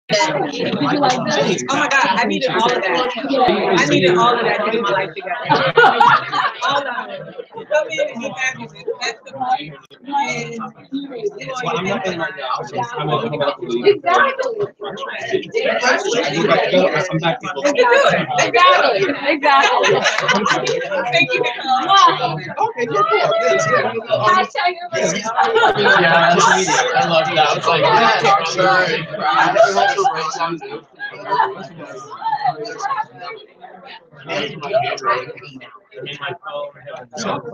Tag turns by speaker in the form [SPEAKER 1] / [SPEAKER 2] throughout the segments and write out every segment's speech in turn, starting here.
[SPEAKER 1] Did you like that? Oh my God, I needed all of that. I needed all of that to get my life together. All of it. Come in and get packages. That's the point.
[SPEAKER 2] Well, I'm not in right now. So I'm about to leave.
[SPEAKER 1] Exactly.
[SPEAKER 2] I'm back.
[SPEAKER 1] Exactly. Thank you.
[SPEAKER 2] Okay, cool.
[SPEAKER 1] Hashtag your
[SPEAKER 2] Yeah, I love that. I was like, yeah, sorry.
[SPEAKER 1] I like it.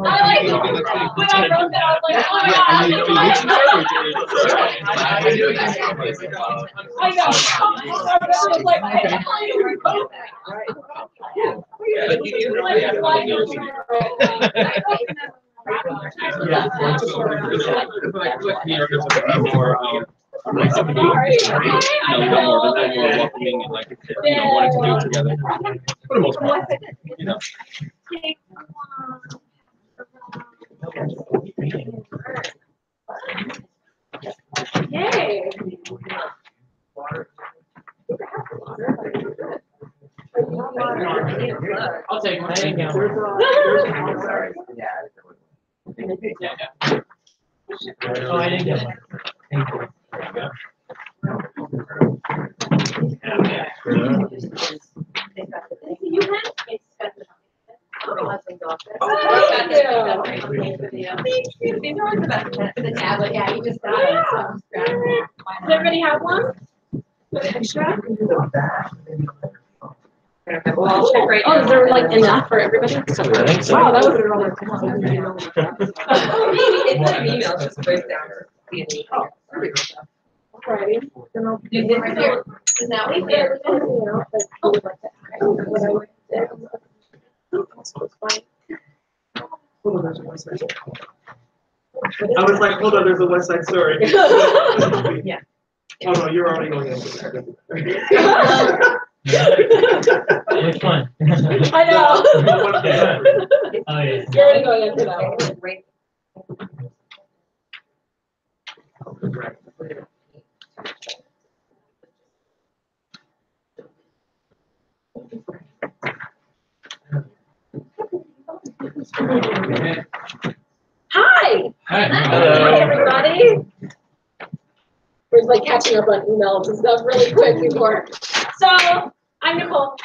[SPEAKER 1] When I wrote that, I was like, oh my God. I know. I was like, I
[SPEAKER 2] more welcoming and like wanting to do it together. For the most part,
[SPEAKER 1] Yay.
[SPEAKER 2] I'll take one. Oh, I didn't get one. Thank you.
[SPEAKER 1] Yeah, you just got it. Does everybody have one? Extra? Oh, is there like enough for everybody?
[SPEAKER 2] I think so.
[SPEAKER 1] Wow, that was
[SPEAKER 3] It's an email, just breaks down.
[SPEAKER 1] Alrighty. Now we
[SPEAKER 4] I was like, hold on, there's a West Side Story.
[SPEAKER 3] Yeah.
[SPEAKER 4] Oh no, you're already going in.
[SPEAKER 2] Which one?
[SPEAKER 1] I know.
[SPEAKER 2] Oh, yeah.
[SPEAKER 1] You're already going into that one. Hi. Hi, everybody. We're like catching up on emails and stuff really quick before. So I'm Nicole.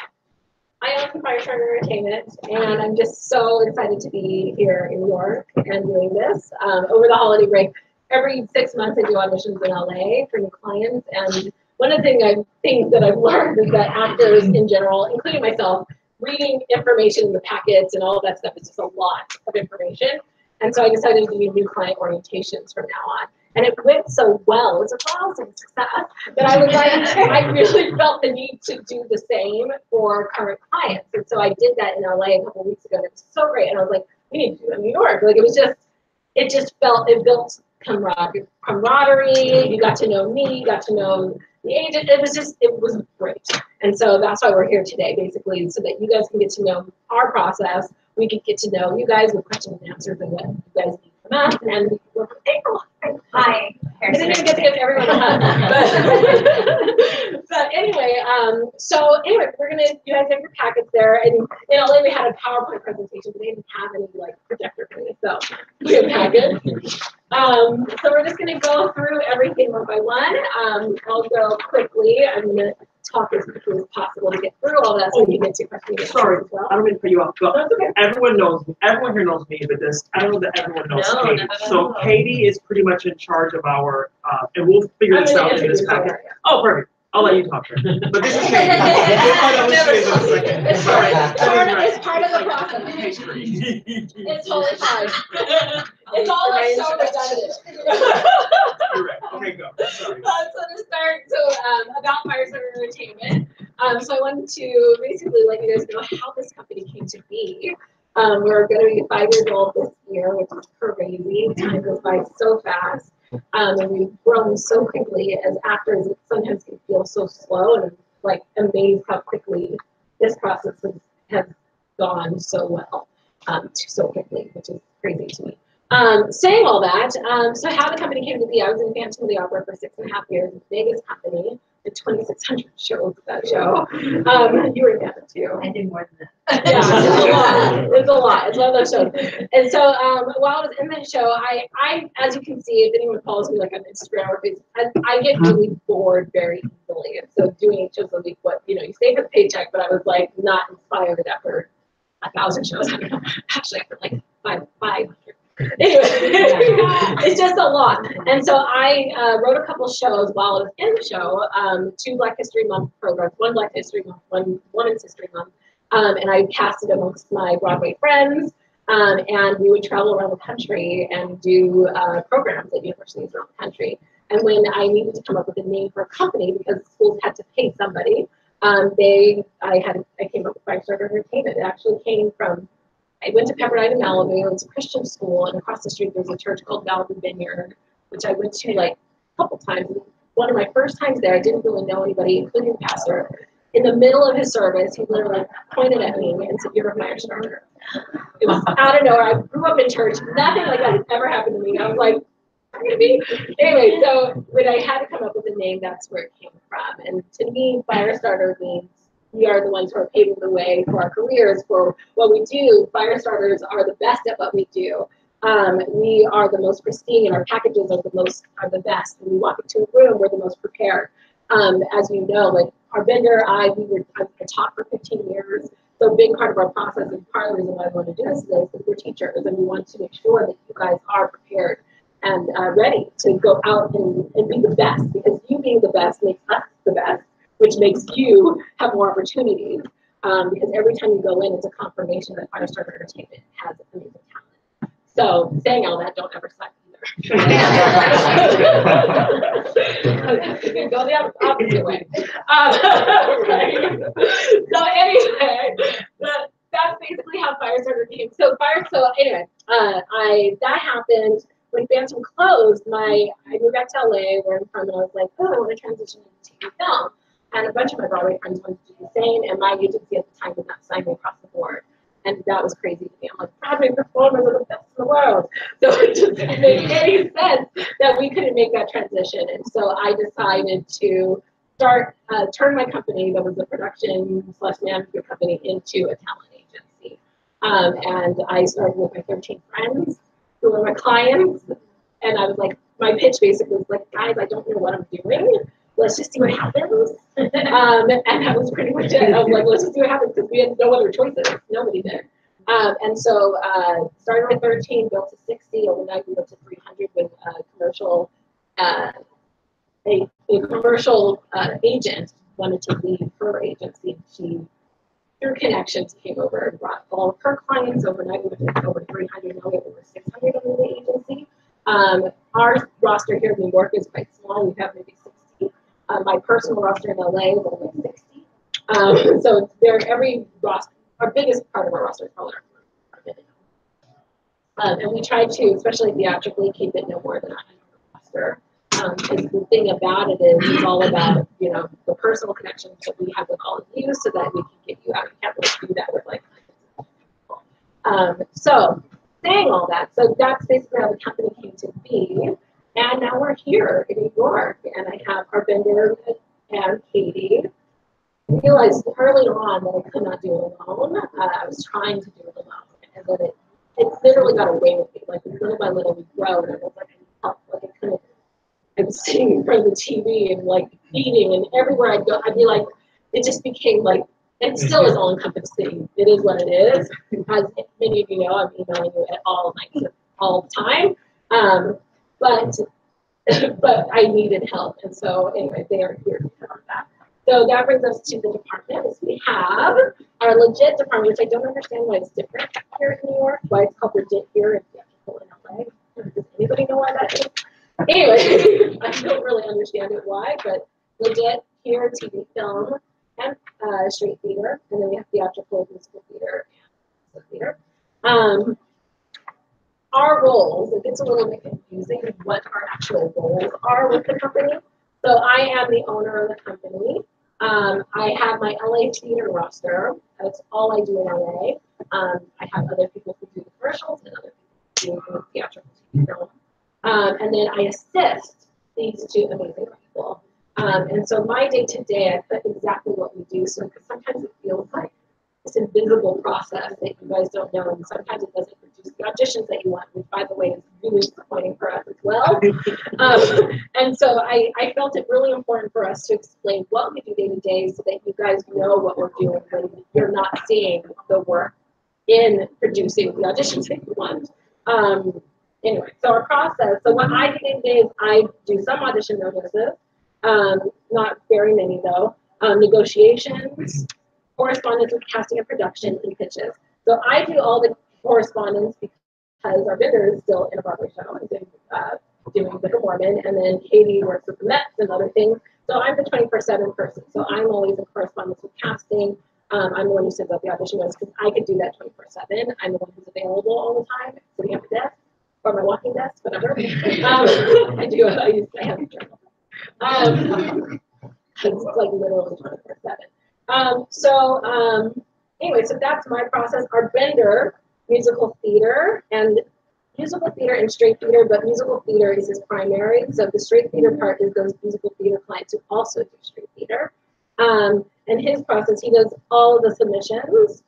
[SPEAKER 1] I own Firestarter Entertainment, and I'm just so excited to be here in New York and doing this. Over the holiday break, every 6 months I do auditions in LA for new clients, and one of the things that I've learned is that actors in general, including myself, reading information in the packets and all of that stuff is just a lot of information. And so I decided to do new client orientations from now on. And it went so well, it was a browsing success, that I was like, I really felt the need to do the same for current clients. And so I did that in LA a couple of weeks ago, and it was so great. And I was like, we need to do it in New York. Like it built camaraderie, you got to know me, you got to know the agent. It was great. And so that's why we're here today, basically, so that you guys can get to know our process. We can get to know you guys with questions and answers and what you guys need from us, and we can work with April. Hi. I didn't even get to give everyone a hug. But anyway, you guys have your packets there, and in LA we had a PowerPoint presentation, but they didn't have any like projector for me, so we have packets. So we're just gonna go through everything one by one. I'll go quickly. I'm gonna talk as quickly as possible to get through all that so we can get to questions.
[SPEAKER 4] Sorry,
[SPEAKER 1] as well.
[SPEAKER 4] I don't mean to cut you off, but
[SPEAKER 1] That's okay.
[SPEAKER 4] everyone here knows me, but I don't know that everyone knows
[SPEAKER 3] No,
[SPEAKER 4] Katie.
[SPEAKER 3] no.
[SPEAKER 4] So Katie is pretty much in charge of our, and we'll figure this out in this packet. Oh, perfect. I'll let you talk. But this is Katie. We'll find out who she is in a second.
[SPEAKER 1] It's
[SPEAKER 4] Sorry.
[SPEAKER 1] it's part of the process. It's totally fine. It's all like so redundant.
[SPEAKER 4] You're right. Okay, go. Sorry.
[SPEAKER 1] So to start, about Firestarter Entertainment. So I wanted to basically let you guys know how this company came to be. We're going to be 5 years old this year, which is crazy. Time goes by so fast. And we've grown so quickly as actors. It sometimes can feel so slow, and I'm like amazed how quickly this process has gone so well, so quickly, which is crazy to me. Saying all that, so how the company came to be, I was in Phantom of the Opera for 6.5 years. It's the biggest company did 2,600 shows that show. You were in that too.
[SPEAKER 3] I did more than that.
[SPEAKER 1] Yeah, it's a lot. It's a lot. It's one of those shows. And so while I was in that show, I, as you can see, if anyone follows me like on Instagram or Facebook, I get really bored very easily. And so doing 8 shows a week, you stay for the paycheck, but I was like not inspired after 1,000 shows. Actually, after like 500. Anyway, it's just a lot. And so I wrote a couple shows while I was in the show, 2 Black History Month programs, 1 Black History Month, one Women's History Month. And I cast it amongst my Broadway friends, and we would travel around the country and do programs at universities around the country. And when I needed to come up with a name for a company, because schools had to pay somebody, I came up with Firestarter Entertainment. It actually came from, I went to Pepperdine in Malibu. It was a Christian school, and across the street there's a church called Malibu Vineyard, which I went to like a couple times. One of my first times there, I didn't really know anybody, including the pastor. In the middle of his service, he literally pointed at me and said, "You're a Firestarter." It was out of nowhere. I grew up in church. Nothing like that has ever happened to me. I was like, I'm going to be. Anyway, so when I had to come up with a name, that's where it came from. And to me, Firestarter means we are the ones who are paving the way for our careers, for what we do. Firestarters are the best at what we do. We are the most pristine, and our packages are the best. When we walk into a room, we're the most prepared. As you know, like our vendor, I taught for 15 years. So a big part of our process, and part of the reason why I want to do this is we're teachers, and we want to make sure that you guys are prepared and ready to go out and be the best, because you being the best makes us the best, which makes you have more opportunities. Because every time you go in, it's a confirmation that Firestarter Entertainment has amazing talent. So saying all that, don't ever suck either. Go the opposite way. Right. So anyway, that's basically how Firestarter came. So anyway, that happened. When Phantom closed, I moved back to LA where I'm from, and I was like, oh, I want to transition into TV film. And a bunch of my Broadway friends wanted to do the same, and my agency at the time did not sign me across the board. And that was crazy to me. I'm like, Broadway performers are the best in the world. So it just didn't make any sense that we couldn't make that transition. And so I decided to turn my company, that was a production/management company, into a talent agency. And I started with my 13 friends who were my clients. And I was like, my pitch basically was like, guys, I don't know what I'm doing. Let's just see what happens. And that was pretty much it. I was like, let's just see what happens, because we had no other choices. Nobody did. And so started with 13, built to 60. Overnight, we went to 300 with a commercial agent wanted to leave her agency. She, through connections, came over and brought all of her clients. Overnight, we went to over 300. Now we have over 600 under the agency. Our roster here in New York is quite small. We have maybe 60. My personal roster in LA is only 60. So every roster, our biggest part of our roster is probably our minimum. And we try to, especially theatrically, keep it no more than 100 roster. Because the thing about it is, it's all about, the personal connections that we have with all of you, so that we can get you out. We can't really do that with like people. So saying all that, so that's basically how the company came to be. And now we're here in New York, and I have our vendor and Katie. I realized early on that I could not do it alone. I was trying to do it alone, and then it literally got away with me. Like little by little, we grow, and I was like, I couldn't. I was sitting in front of the TV and like eating, and everywhere I'd go, I'd be like, it just became like, it still is all encompassing. It is what it is. As many of you know, I'm emailing you at all nights, all the time. But I needed help, and so anyway, they are here to cover that. So that brings us to the departments. We have our legit department, which I don't understand why it's different here in New York, why it's called legit here and theatrical in LA. Does anybody know why that is? Anyway, I don't really understand it why, but legit here, TV, film, and street theater, and then we have theatrical, musical theater, and theater. Our roles, it gets a little bit confusing what our actual roles are with the company. So I am the owner of the company. I have my LA theater roster. That's all I do in LA. I have other people who do the commercials and other people who do theatrical TV film. And then I assist these two amazing people. And so my day-to-day, I put exactly what we do. So because sometimes it feels like this invisible process that you guys don't know, and sometimes it doesn't produce the auditions that you want, which by the way is really disappointing for us as well. And so I felt it really important for us to explain what we do day to day so that you guys know what we're doing when you're not seeing the work in producing the auditions that you want. Anyway, so our process, so what I do day to day is I do some audition notices, not very many though, negotiations, correspondence with casting and production, and pitches. So I do all the correspondence because our vendor is still in a Broadway show and doing Book of Mormon, and then Katie works with the Mets and other things. So I'm the 24/7 person. So I'm always in correspondence with casting. I'm the one who sends out the audition notes because I could do that 24/7. I'm the one who's available all the time, sitting at the desk or my walking desk, whatever. I do. I use my hand journal. It's like literally 24/7. Anyway, so that's my process. Our vendor, musical theater and straight theater, but musical theater is his primary. So the straight theater part is those musical theater clients who also do straight theater. And his process, he does all of the submissions,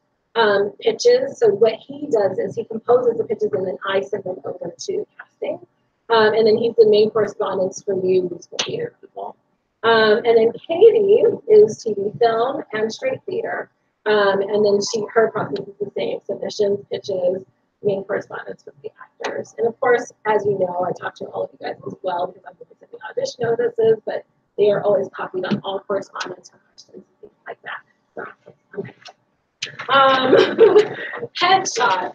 [SPEAKER 1] pitches. So what he does is he composes the pitches and then I send them over to casting. And then he's the main correspondence for you musical theater people. And then Katie is TV, film, and straight theater. And then her process is the same: submissions, pitches, main correspondence with the actors. And of course, as you know, I talk to all of you guys as well because I'm looking at the audition notices, but they are always copied on all correspondence and questions and things like that. So, headshot.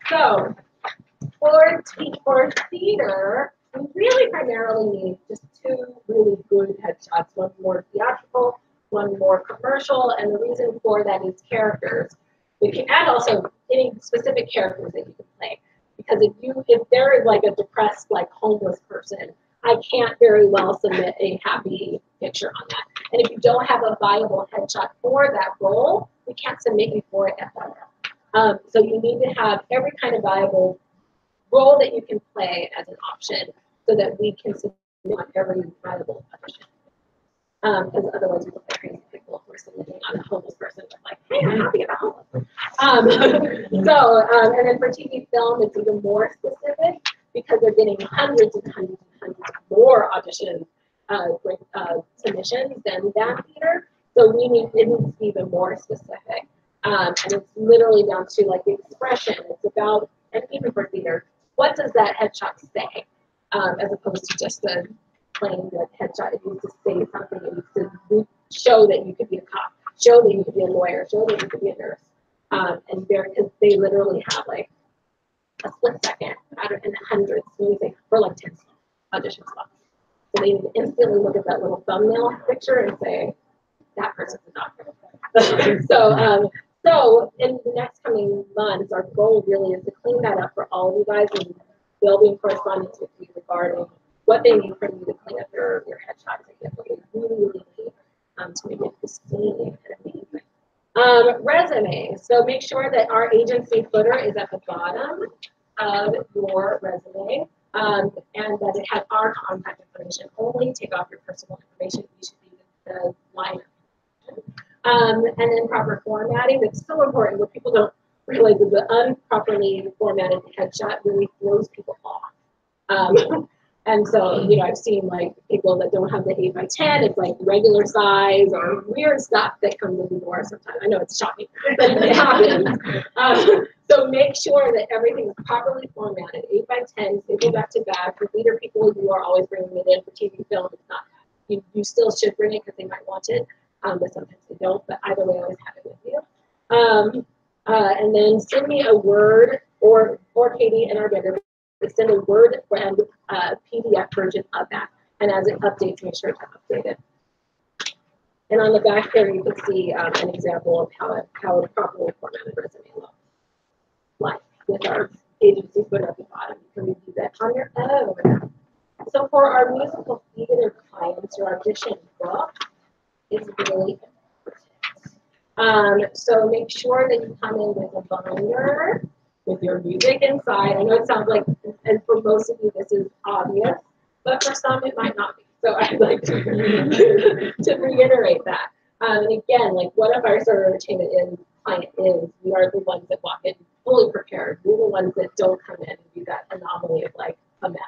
[SPEAKER 1] So for theater, we really primarily need just two really good headshots, one more theatrical, one more commercial, and the reason for that is characters. We can add also any specific characters that you can play. Because if there is like a depressed, like homeless person, I can't very well submit a happy picture on that. And if you don't have a viable headshot for that role, we can't submit you for it at all. So you need to have every kind of viable role that you can play as an option so that we can submit on every viable audition. Because otherwise we look like crazy people if we're submitting on a homeless person with like, hey, I'm happy about homeless. And then for TV film, it's even more specific because they're getting hundreds and hundreds and hundreds more audition submissions than that theater. So it needs to be even more specific. And it's literally down to like the expression. It's about, and even for theater, what does that headshot say? As opposed to just the plain like headshot. It needs to say something. It needs to show that you could be a cop, show that you could be a lawyer, show that you could be a nurse. And because they literally have like a split second out of in hundreds, maybe for like 10 audition slots. So they instantly look at that little thumbnail picture and say, that person's a doctor. So in the next coming months, our goal really is to clean that up for all of you guys and they'll be in correspondence with you regarding what they need from you to clean up your headshots and get what they really need to make it pristine and amazing. Resume. So make sure that our agency footer is at the bottom of your resume and that it has our contact information only. Take off your personal information. You should be the line. And then proper formatting. That's so important. What people don't realize is the improperly formatted headshot really throws people off. And so, you know, I've seen like people that don't have the 8x10, it's like regular size or weird stuff that comes in the door sometimes. I know it's shocking, but it happens. So make sure that everything is properly formatted. 8x10, staple back to back. For theater people, you are always bringing it in. For TV film, it's not. You still should bring it because they might want it, but sometimes they don't. But either way, always have it with you. And then send me a Word or Katie and our vendor. Send a Word and PDF version of that. And as it updates, make sure it's updated. And on the back here, you can see an example of how a properly formatted resume looks like with our agency footer at the bottom. You can review that on your own. So for our musical theater clients, your audition book is really important. So make sure that you come in with a binder with your music inside. I know it sounds like, and for most of you this is obvious, but for some it might not be. So I'd like to reiterate that. And again, like what if our sort of entertainment client is, we are the ones that walk in fully prepared. We're the ones that don't come in and do that anomaly of like a mess.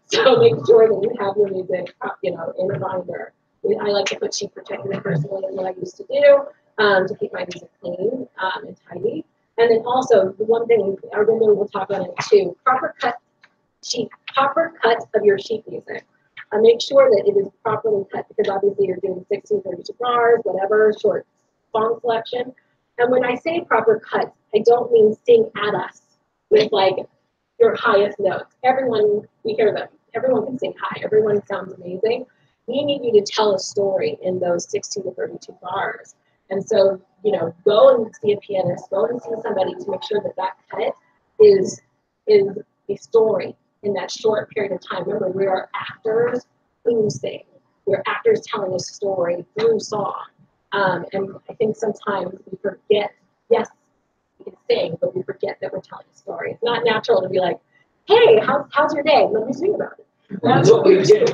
[SPEAKER 1] So make sure that you have your music, in a binder. I like to put sheet protectors personally, is what I used to do, to keep my music clean and tidy. And then also the one thing, our vendor will talk about it too, proper cut of your sheet music. Make sure that it is properly cut because obviously you're doing 16, 32 bars, whatever, short song selection. And when I say proper cuts, I don't mean sing at us with like your highest notes. We hear them. Everyone can sing high. Everyone sounds amazing. We need you to tell a story in those 16 to 32 bars. And so, go and see a pianist, go and see somebody to make sure that that cut is a story in that short period of time. Remember, we are actors who sing. We're actors telling a story through song. And I think sometimes we forget, yes, we can sing, but we forget that we're telling a story. It's not natural to be like, hey, how's your day? Let me sing about it. That's what we do.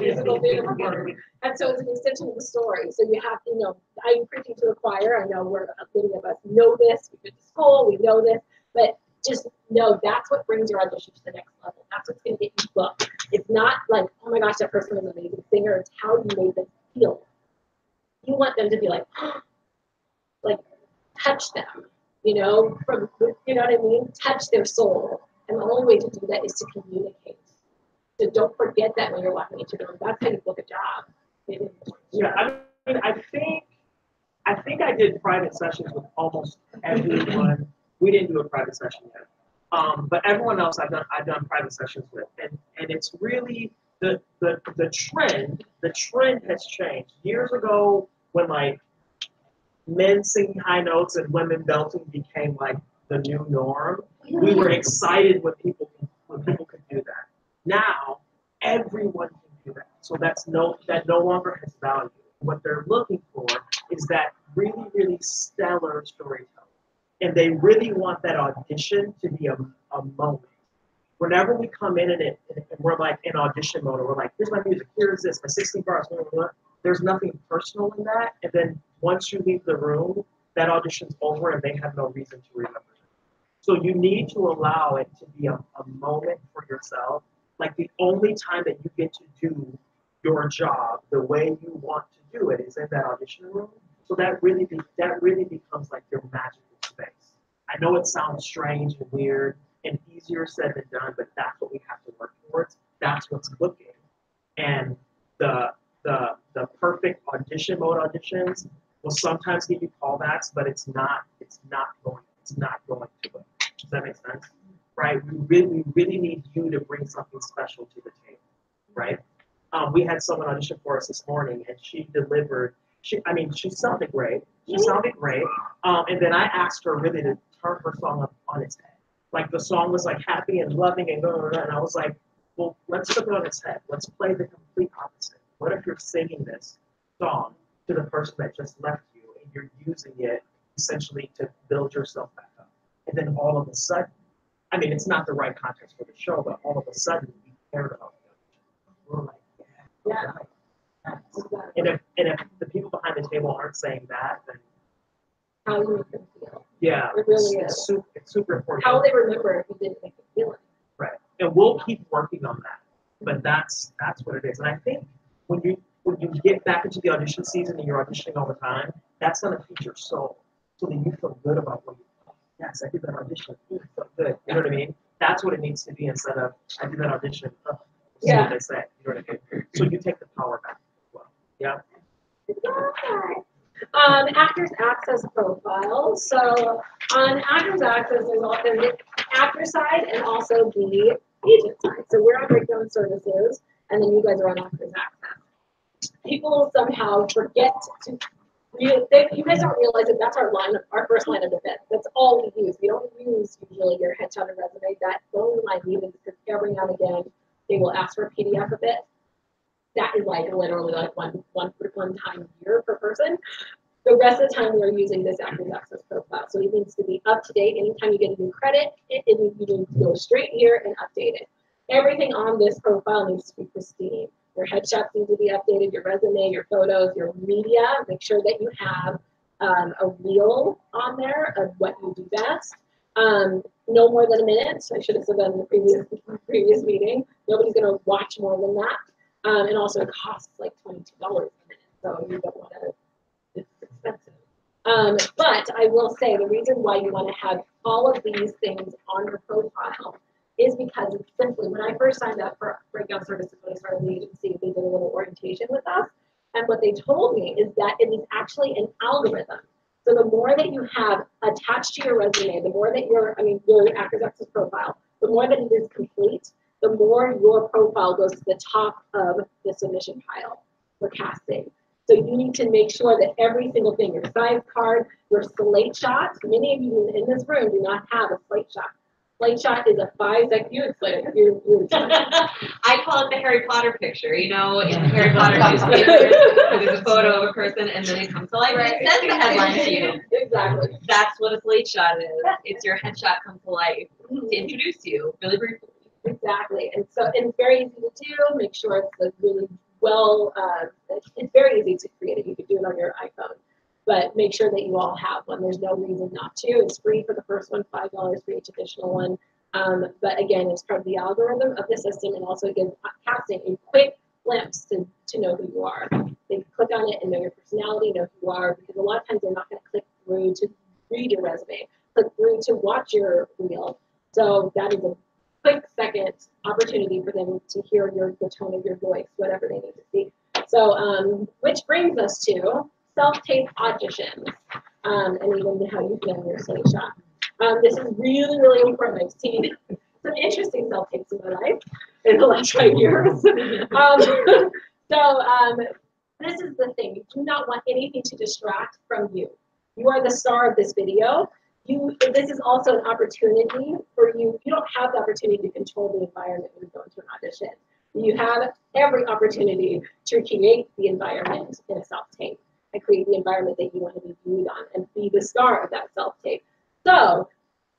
[SPEAKER 1] And so it's an extension of the story. So you have to, I'm preaching to the choir. I know many of us know this. We've been to school. We know this. But just know that's what brings your audition to the next level. That's what's going to get you booked. It's not like, oh my gosh, that person was an amazing singer. It's how you made them feel. You want them to be like touch them, you know what I mean? Touch their soul. And the only way to do that is to communicate. So don't forget that when you're walking into the room. That's how you book a job.
[SPEAKER 4] Yeah, I mean, I think I did private sessions with almost everyone. We didn't do a private session yet. But everyone else I've done private sessions with. And it's really the trend has changed. Years ago when like men singing high notes and women belting became like the new norm, we were excited when people could do that. Now everyone can do that. So that no longer has value. What they're looking for is that really, really stellar storytelling. And they really want that audition to be a moment. Whenever we come in and we're like in audition mode, we're like, here's my music, here's this, my 16 bars, blah, blah, blah. There's nothing personal in that. And then once you leave the room, that audition's over and they have no reason to remember it. So you need to allow it to be a moment for yourself. Like the only time that you get to do your job the way you want to do it is in that audition room. So that really becomes like your magical space. I know it sounds strange and weird and easier said than done, but that's what we have to work towards. That's what's cooking. And the perfect audition mode auditions will sometimes give you callbacks, but it's not going to it. Does that make sense? Right? We really need you to bring something special to the table, right? We had someone audition for us this morning, and she delivered. She sounded great. And then I asked her really to turn her song up on its head. Like the song was like happy and loving and and I was like, well, let's flip it on its head. Let's play the complete opposite. What if you're singing this song to the person that just left you, and you're using it essentially to build yourself back up? And then all of a sudden, I mean, it's not the right context for the show, but all of a sudden we cared about it. We're like, yeah. And if the people behind the table aren't saying that, then
[SPEAKER 1] how you make them feel.
[SPEAKER 4] Yeah,
[SPEAKER 1] it really
[SPEAKER 4] it's super important.
[SPEAKER 1] How they remember if you didn't make them feel it.
[SPEAKER 4] Right, and we'll keep working on that. But that's what it is. And I think when you get back into the audition season and you're auditioning all the time, that's going to feed your soul, so that you feel good about what you. Yes, I did that audition. It felt good. You know what I mean? That's what it needs to be instead of I did that audition. See what they say. You know what I mean? So you take the power back as well. Yeah.
[SPEAKER 1] Actors Access profile. So on Actors Access, there's the actor side and also the agent side. So we're on Breakdown Services, and then you guys are on Actors Access. People somehow forget to. You guys don't realize that that's our first line of defense. That's all we use. We don't use usually your headshot and resume. That's the only line we use because every now and again they will ask for a PDF of it. That is like literally like one time a year per person. The rest of the time we are using this Actors Access profile. So it needs to be up to date. Anytime you get a new credit, you need to go straight here and update it. Everything on this profile needs to be pristine. Your headshots need to be updated, your resume, your photos, your media. Make sure that you have a reel on there of what you do best. No more than a minute. I should have said that in the previous meeting. Nobody's going to watch more than that. And also it costs like $22 a minute, so you don't want to, it's expensive. But I will say the reason why you want to have all of these things on your profile is because it's simply, when I first signed up for Breakout Services, when I started the agency, they did a little orientation with us. And what they told me is that it is actually an algorithm. So the more that you have attached to your resume, the more that your Actors Access profile, the more that it is complete, the more your profile goes to the top of the submission pile for casting. So you need to make sure that every single thing, your size card, your slate shot, many of you in this room do not have a slate shot. Slate shot is a 5-second, you explain it.
[SPEAKER 3] I call it the Harry Potter picture, you know, in Harry Potter newspapers, where there's a photo of a person and then it comes to life and it says the headline to you.
[SPEAKER 1] Exactly.
[SPEAKER 3] That's what a slate shot is. It's your headshot come to life to introduce you really briefly.
[SPEAKER 1] Exactly. And so and it's very easy to do. Make sure it's like really well, it's very easy to create it. You can do it on your iPhone. But make sure that you all have one. There's no reason not to. It's free for the first one, $5 for each additional one. But again, it's part of the algorithm of the system and also gives casting a quick glimpse to know who you are. They can click on it and know your personality, know who you are, because a lot of times they're not going to click through to read your resume, click through to watch your reel. So that is a quick second opportunity for them to hear the tone of your voice, whatever they need to see. So, which brings us to self-tape auditions, and even how you feel in your slate shot. This is really, really important. I've seen some interesting self-tapes in my life in the last 5 years. This is the thing. You do not want anything to distract from you. You are the star of this video. This is also an opportunity for you. You don't have the opportunity to control the environment when you go into an audition. You have every opportunity to create the environment in a self-tape and create the environment that you want to be viewed on and be the star of that self-tape. So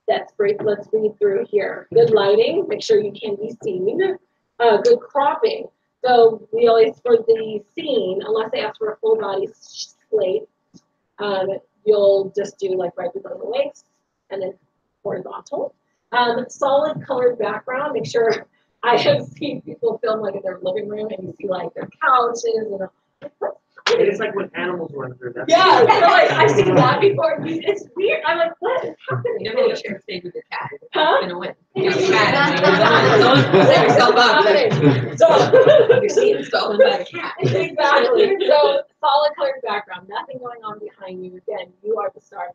[SPEAKER 1] let's read through here. Good lighting, make sure you can be seen. Good cropping. So we always, for the scene, unless they ask for a full body slate, you'll just do like right below the waist and then horizontal. Solid colored background, make sure. I have seen people film like in their living room and you see like their couches and
[SPEAKER 4] it's like when animals run through that.
[SPEAKER 1] Yeah, like, I've seen that before. It's weird. I'm like, what is happening?
[SPEAKER 3] You never share space with your cat.
[SPEAKER 1] Huh?
[SPEAKER 3] It's gonna win.
[SPEAKER 1] Your
[SPEAKER 3] cat.
[SPEAKER 1] Set yourself up. So
[SPEAKER 3] Your scene is stolen by the cat.
[SPEAKER 1] Exactly. So solid colored background, nothing going on behind you. Again, you are the star of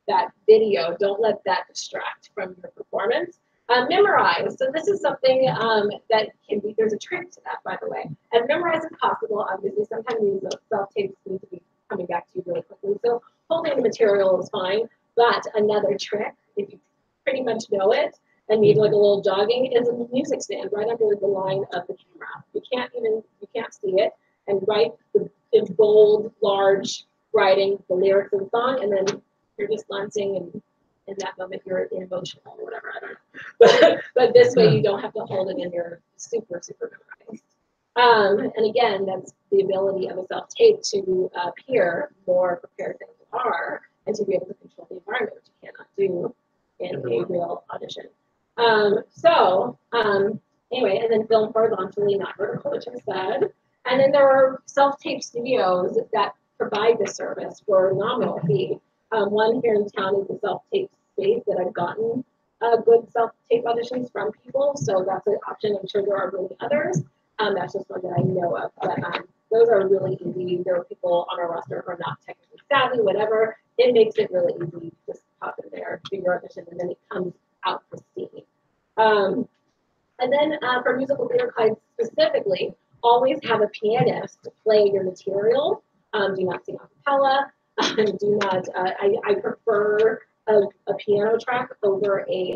[SPEAKER 1] that video. Don't let that distract from your performance. Memorize. So this is something that can be, there's a trick to that, by the way. And memorize is possible. Obviously, sometimes these self-tapes need to be coming back to you really quickly. So holding the material is fine. But another trick, if you pretty much know it and need like a little jogging, is a music stand right under the line of the camera. You can't see it. And write in bold, large writing the lyrics of the song, and then you're just glancing and in that moment you're emotional or whatever, I don't know. But this way you don't have to hold it in your super memorized. And again, that's the ability of a self-tape to appear more prepared than you are and to be able to control the environment, which you cannot do in a real audition. Anyway, and then film horizontally, not vertical, which I said. And then there are self-tape studios that provide this service for a nominal fee. One here in town is a self-tape space that I've gotten good self-tape auditions from people, so that's an option. I'm sure there are really others. That's just one that I know of, but those are really easy. There are people on our roster who are not technically savvy, whatever. It makes it really easy to just pop in there, do your audition, and then it comes out pristine. And then for musical theater clients specifically, always have a pianist to play your material. Do not sing a cappella. Do not. I prefer a piano track over a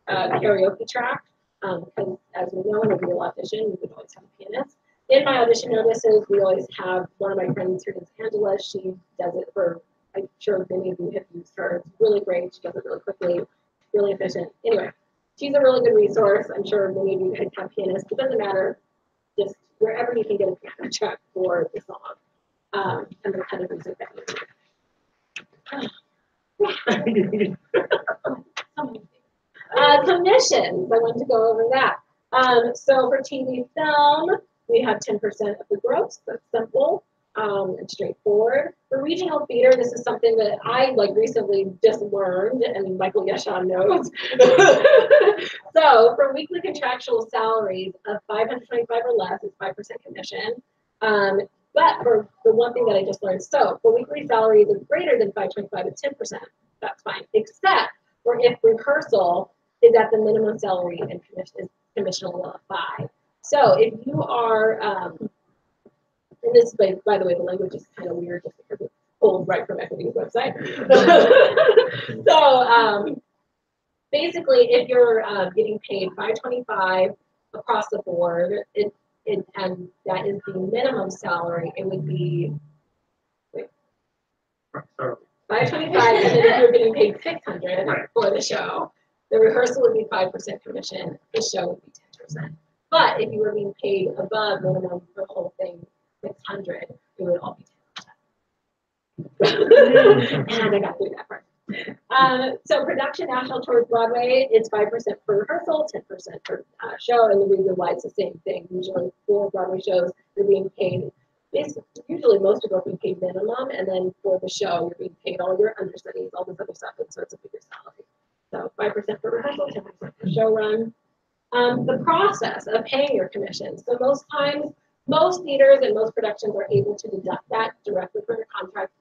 [SPEAKER 1] karaoke track because, as we know, in a real audition, we would always have a pianist. In my audition notices, we always have one of my friends, her name's Angela. She does it for. I'm sure many of you have used her. It's really great. She does it really quickly, really efficient. Anyway, she's a really good resource. I'm sure many of you guys have pianists. It doesn't matter, just wherever you can get a piano track for the song, and the kind of music that you do. Commissions, I want to go over that. So for TV film, we have 10% of the gross. That's simple and straightforward. For regional theater, this is something that I recently just learned, and Michael Yeshon knows. So for weekly contractual salaries of $525 or less, it's 5% commission. But for the one thing that I just learned, so for weekly salaries of greater than $525, it's 10%. That's fine, except for if rehearsal is at the minimum salary and commission will apply. So if you are, and this, by the way, the language is kind of weird just because it's pulled right from Equity's website. So basically, if you're getting paid $525 across the board, and that is the minimum salary, it would be $525, and then if you're getting paid $600 for the show, the rehearsal would be 5% commission, the show would be 10%. But if you were being paid above minimum for the whole thing, $600, it would all be 10%. And I got through that part. So production national towards Broadway, it's 5% for rehearsal, 10% for show, and the reason why it's the same thing. Usually for Broadway shows, you're being paid, usually most of them are being paid minimum, and then for the show, you're being paid all your understudies, all this other stuff, and so it's a bigger salary. So 5% for rehearsal, 10% for show run. The process of paying your commission. So most times, most theaters and most productions are able to deduct that directly from your contract,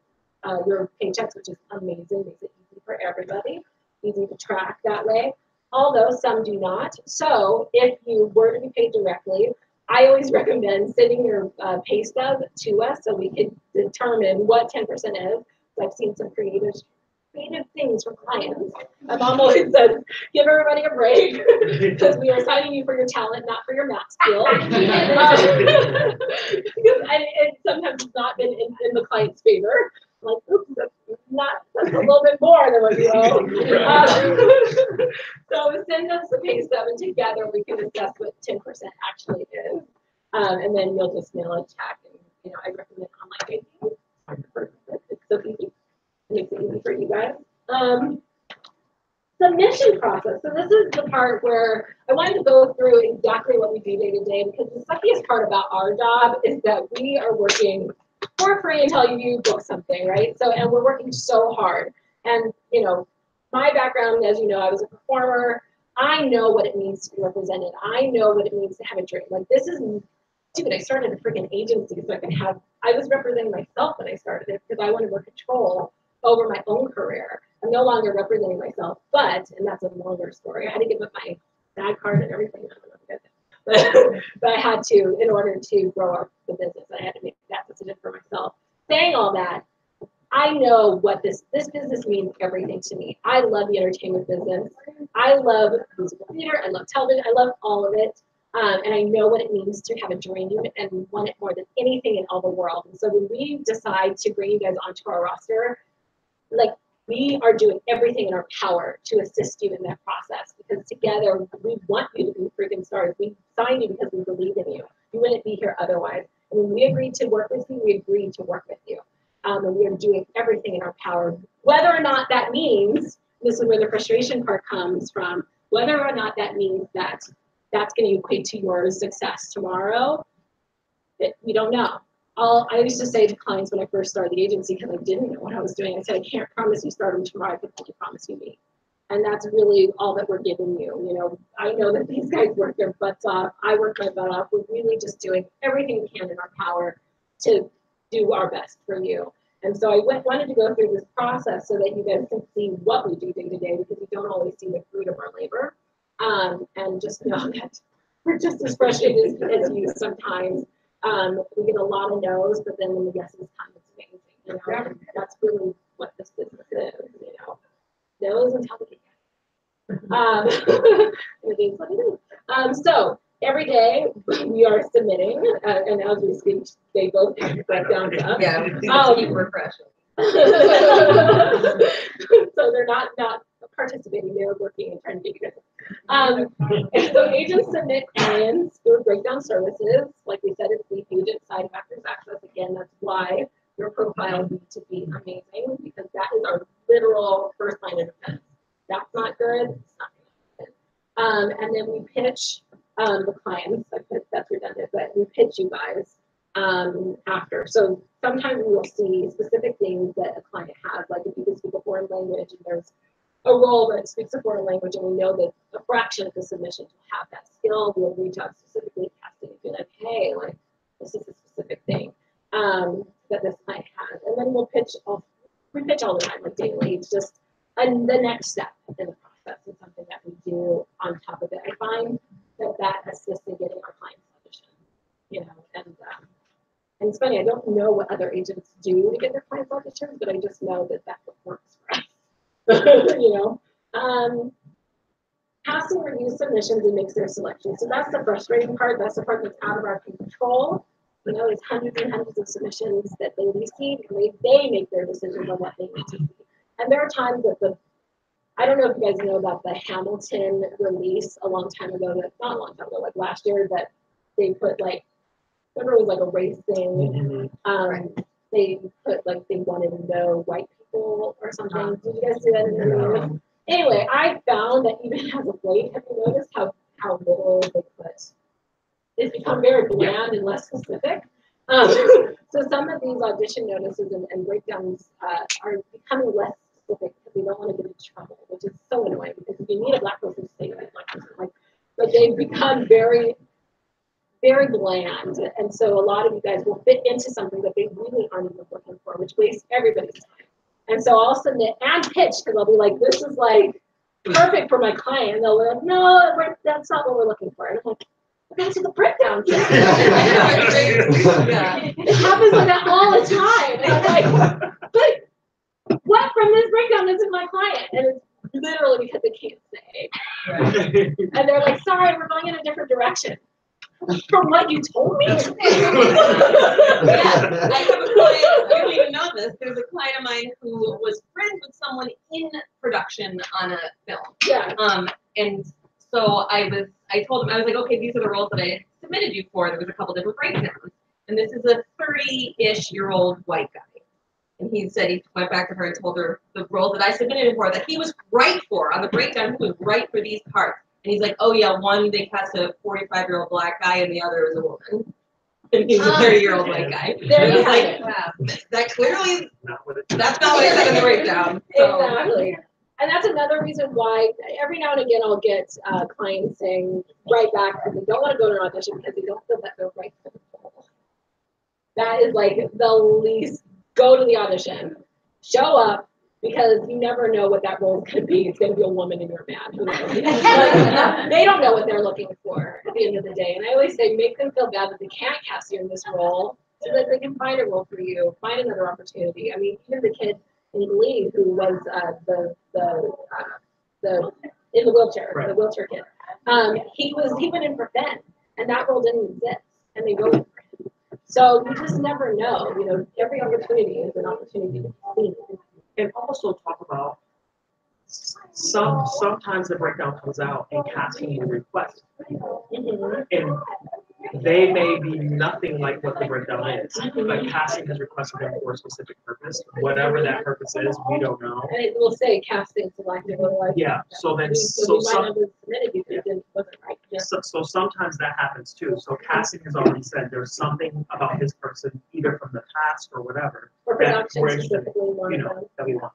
[SPEAKER 1] your paychecks, which is amazing, makes it easy for everybody, easy to track that way, although some do not. So if you were to be paid directly, I always recommend sending your pay stub to us so we can determine what 10% is. I've seen some creative things from clients. My mom always says, give everybody a break because we are signing you for your talent, not for your math skill. And sometimes it's not been in the client's favor. Like, oops, that's a little bit more than what you owe. So send us the pay stub, and together we can assess what 10% actually is. And then you'll just mail a check. And I recommend online banking. It's so easy. It makes it easy for you guys. Submission process. So this is the part where I wanted to go through exactly what we do day to day, because the suckiest part about our job is that we are working for free until you book something, right? So, and we're working so hard. And, my background, as you know, I was a performer. I know what it means to be represented. I know what it means to have a dream. Like, this is, dude, I started a freaking agency so I was representing myself when I started it because I wanted more control over my own career. I'm no longer representing myself, and that's a longer story. I had to give up my SAG card and everything. I don't know if you guys know. But I had to, in order to grow the business, I had to make that decision for myself. Saying all that, I know what this business means everything to me. I love the entertainment business. I love musical theater. I love television. I love all of it. And I know what it means to have a dream and want it more than anything in all the world. And so when we decide to bring you guys onto our roster, we are doing everything in our power to assist you in that process, because together we want you to be freaking stars. We signed you because we believe in you. You wouldn't be here otherwise. And when we agreed to work with you, we agreed to work with you. And we are doing everything in our power, whether or not that means, this is where the frustration part comes from, whether or not that means that that's going to equate to your success tomorrow, we don't know. I used to say to clients when I first started the agency, because I didn't know what I was doing, I said, I can't promise you starting tomorrow, I can only promise you me. And that's really all that we're giving you. I know that these guys work their butts off. I work my butt off. We're really just doing everything we can in our power to do our best for you. And so I wanted to go through this process so that you guys can see what we do day to day, because we don't always see the fruit of our labor. And just know that we're just as frustrated as you sometimes. We get a lot of no's, but then when the yeses come, it's amazing. And that's really what this business is. No's until we get it is what it is. So every day we are submitting, and as we speak, they both have back down to us.
[SPEAKER 3] Yeah, we keep refreshing.
[SPEAKER 1] So they're not participating, they were working and trying to get you guys. And so agents submit clients through breakdown services. Like we said, it's the agent side factors access. Again, that's why your profile needs to be amazing, because that is our literal first line of defense. That's not good. It's not good. And then we pitch the clients. That's redundant, but we pitch you guys after. So sometimes we will see specific things that a client has, like if you can speak a foreign language and there's a role that speaks a foreign language, and we know that a fraction of the submissions will have that skill, we'll reach out specifically to casting and be like, hey, like this is a specific thing that this client has, and then we pitch all the time, like daily. It's just the next step in the process is something that we do on top of it. I find that assists in getting our clients audition, and it's funny, I don't know what other agents do to get their clients auditions, but I just know that that's what works for us. Casting reviews submissions and makes their selection. So that's the frustrating part. That's the part that's out of our control. There's hundreds and hundreds of submissions that they receive, and they make their decisions on what they need to see. And there are times that I don't know if you guys know about the Hamilton release a long time ago, not a long time ago, like last year, that they put like, whatever it was, like a race thing. They put like they wanted to know white people or something. Did you guys see that in the news? Anyway, I found that even as of late, have you noticed how little they put? It's become very bland and less specific. So some of these audition notices and breakdowns are becoming less specific because we don't want to get into trouble, which is so annoying, because if you need a black person, say you're a black person. But they've become very, very bland, and so a lot of you guys will fit into something that they really aren't even looking for, which wastes everybody's time. And so I'll submit and pitch, because I'll be like, this is like perfect for my client, and they'll be like, no, that's not what we're looking for. And I'm like, that's what the breakdown says. It happens like that all the time. And I'm like, but what from this breakdown isn't my client? And it's literally because they can't say. Right. And they're like, sorry, we're going in a different direction. From what you told me?
[SPEAKER 3] Yeah, I have a client, you don't even know this, there's a client of mine who was friends with someone in production on a film.
[SPEAKER 1] Yeah.
[SPEAKER 3] And so I told him, I was like, okay, these are the roles that I submitted you for. There was a couple different breakdowns. And this is a 30-ish-year-old white guy. And he said he went back to her and told her the role that I submitted him for, that he was right for, on the breakdown, he was right for these parts. And he's like, oh yeah, one, they cast a 45-year-old black guy, and the other is a woman. And he was a 30-year-old white guy.
[SPEAKER 1] There you
[SPEAKER 3] like,
[SPEAKER 1] it.
[SPEAKER 3] Wow, that clearly, that's not what I said in the breakdown. So.
[SPEAKER 1] Exactly. And that's another reason why every now and again I'll get clients saying right back because they don't want to go to an audition because they don't feel that they're right for the role. That is like the least. Go to the audition, show up, because you never know what that role is going to be. It's going to be a woman and you're a man. Who knows? Like, they don't know what they're looking for at the end of the day. And I always say, make them feel bad that they can't cast you in this role so that they can find a role for you, find another opportunity. I mean, even the kid in Glee who was in the wheelchair, right. The wheelchair kid. He went in for Ben, and that role didn't exist, and they wrote it for him. So you just never know. Every opportunity is an opportunity to see.
[SPEAKER 4] And also talk about sometimes the breakdown comes out in casting and request. Mm-hmm. And they may be nothing like what the breakdown is, but casting has requested them for a specific purpose. Whatever that purpose is, we don't know.
[SPEAKER 1] And it will say casting selected.
[SPEAKER 4] Yeah. So then, so sometimes that happens too. So casting has already said there's something about his person, either from the past or whatever,
[SPEAKER 1] or production specifically,
[SPEAKER 4] that we want.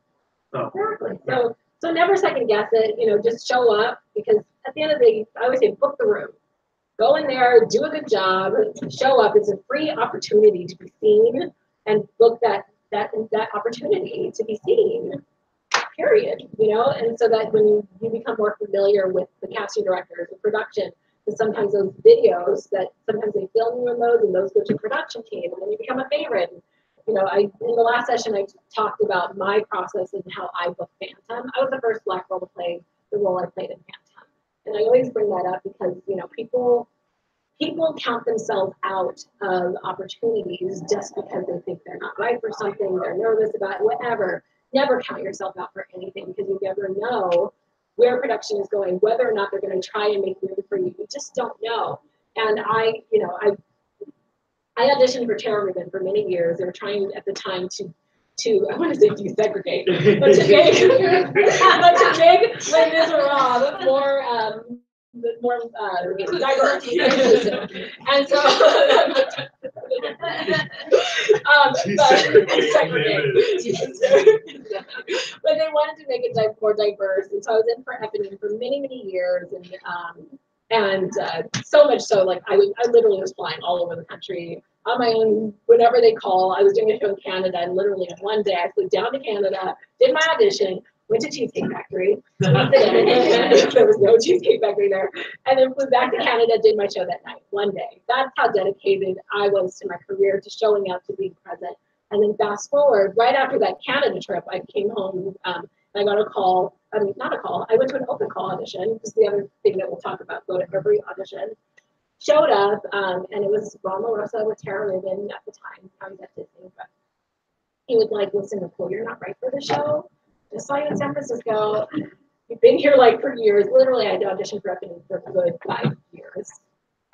[SPEAKER 4] So,
[SPEAKER 1] exactly. So never second guess it. Just show up, because at the end of the day, I always say book the room. Go in there, do a good job, show up. It's a free opportunity to be seen, and book that opportunity to be seen. Period. And so that when you become more familiar with the casting directors and production, because sometimes those videos that sometimes they film you in those, and those go to production team, and then you become a favorite. In the last session I talked about my process and how I book Phantom. I was the first Black girl to play the role I played in Phantom. And I always bring that up because, people count themselves out of opportunities just because they think they're not right for something, they're nervous about it, whatever. Never count yourself out for anything, because you never know where production is going, whether or not they're going to try and make room for you. You just don't know. And I auditioned for Terror Ribbon for many years. They were trying at the time to I want to say desegregate, but to make Les Miserables more diverse, inclusive. And so, but they wanted to make it more diverse, and so I was in for FSE for many, many years, and so much so, like I literally was flying all over the country on my own. Whenever they call, I was doing a show in Canada, and literally one day I flew down to Canada, did my audition, went to Cheesecake Factory. There was no Cheesecake Factory there, and then flew back to Canada, did my show that night, one day. That's how dedicated I was to my career, to showing up, to being present. And then fast forward, right after that Canada trip, I came home. I got a call, not a call, I went to an open call audition. This is the other thing that we'll talk about, go to every audition. Showed up, and it was Ron LaRosa with Terror Ribbon at the time. I was at Disney, but he was like, listen, Nicole, you're not right for the show. Just saw you in San Francisco. You've been here like for years. Literally, I had auditioned for FSE for a good 5 years,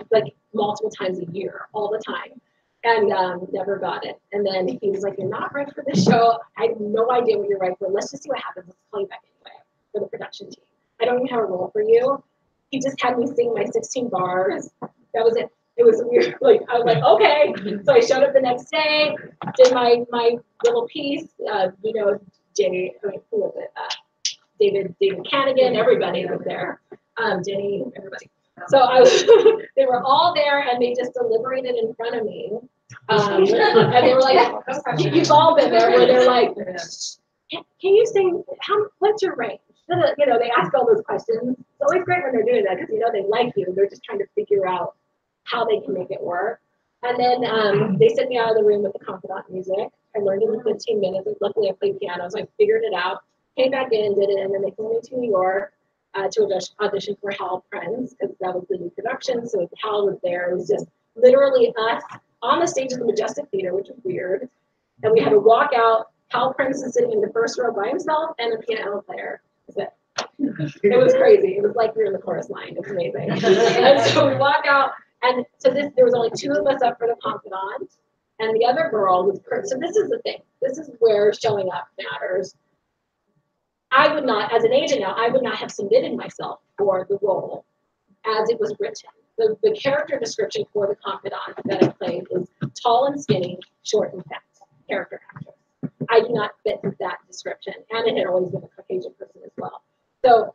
[SPEAKER 1] like multiple times a year, all the time. And never got it. And then he was like, you're not right for the show. I have no idea what you're right for. Let's just see what happens. Let's call you back anyway for the production team. I don't even have a role for you. He just had me sing my 16 bars. That was it. It was weird. Like I was like, okay. So I showed up the next day, did my little piece. Who was it? David Cannigan, everybody was there. Jenny, everybody. So they were all there, and they just deliberated in front of me. And they were like, you've all been there, where they're like, can you sing, what's your range? They ask all those questions. It's always great when they're doing that, because they like you. They're just trying to figure out how they can make it work. And then they sent me out of the room with the confidant music. I learned it in 15 minutes. Luckily, I played piano, so I figured it out. Came back in, did it, and then they flew me to New York to audition for Hal Friends, because that was the new production. So Hal was there. It was just literally us on the stage of the Majestic Theater, which was weird. And we had to walk out. Hal Prince is sitting in the first row by himself, and a piano player. It was crazy. It was like we were in the chorus line. It was amazing. And so we walk out, and so there was only 2 of us up for the confidant, and the other girl was. So this is the thing. This is where showing up matters. I would not, as an agent now, I would not have submitted myself for the role as it was written. The character description for the confidant that I played was tall and skinny, short and fat character actress. I do not fit that description, and it had always been a Caucasian person as well. So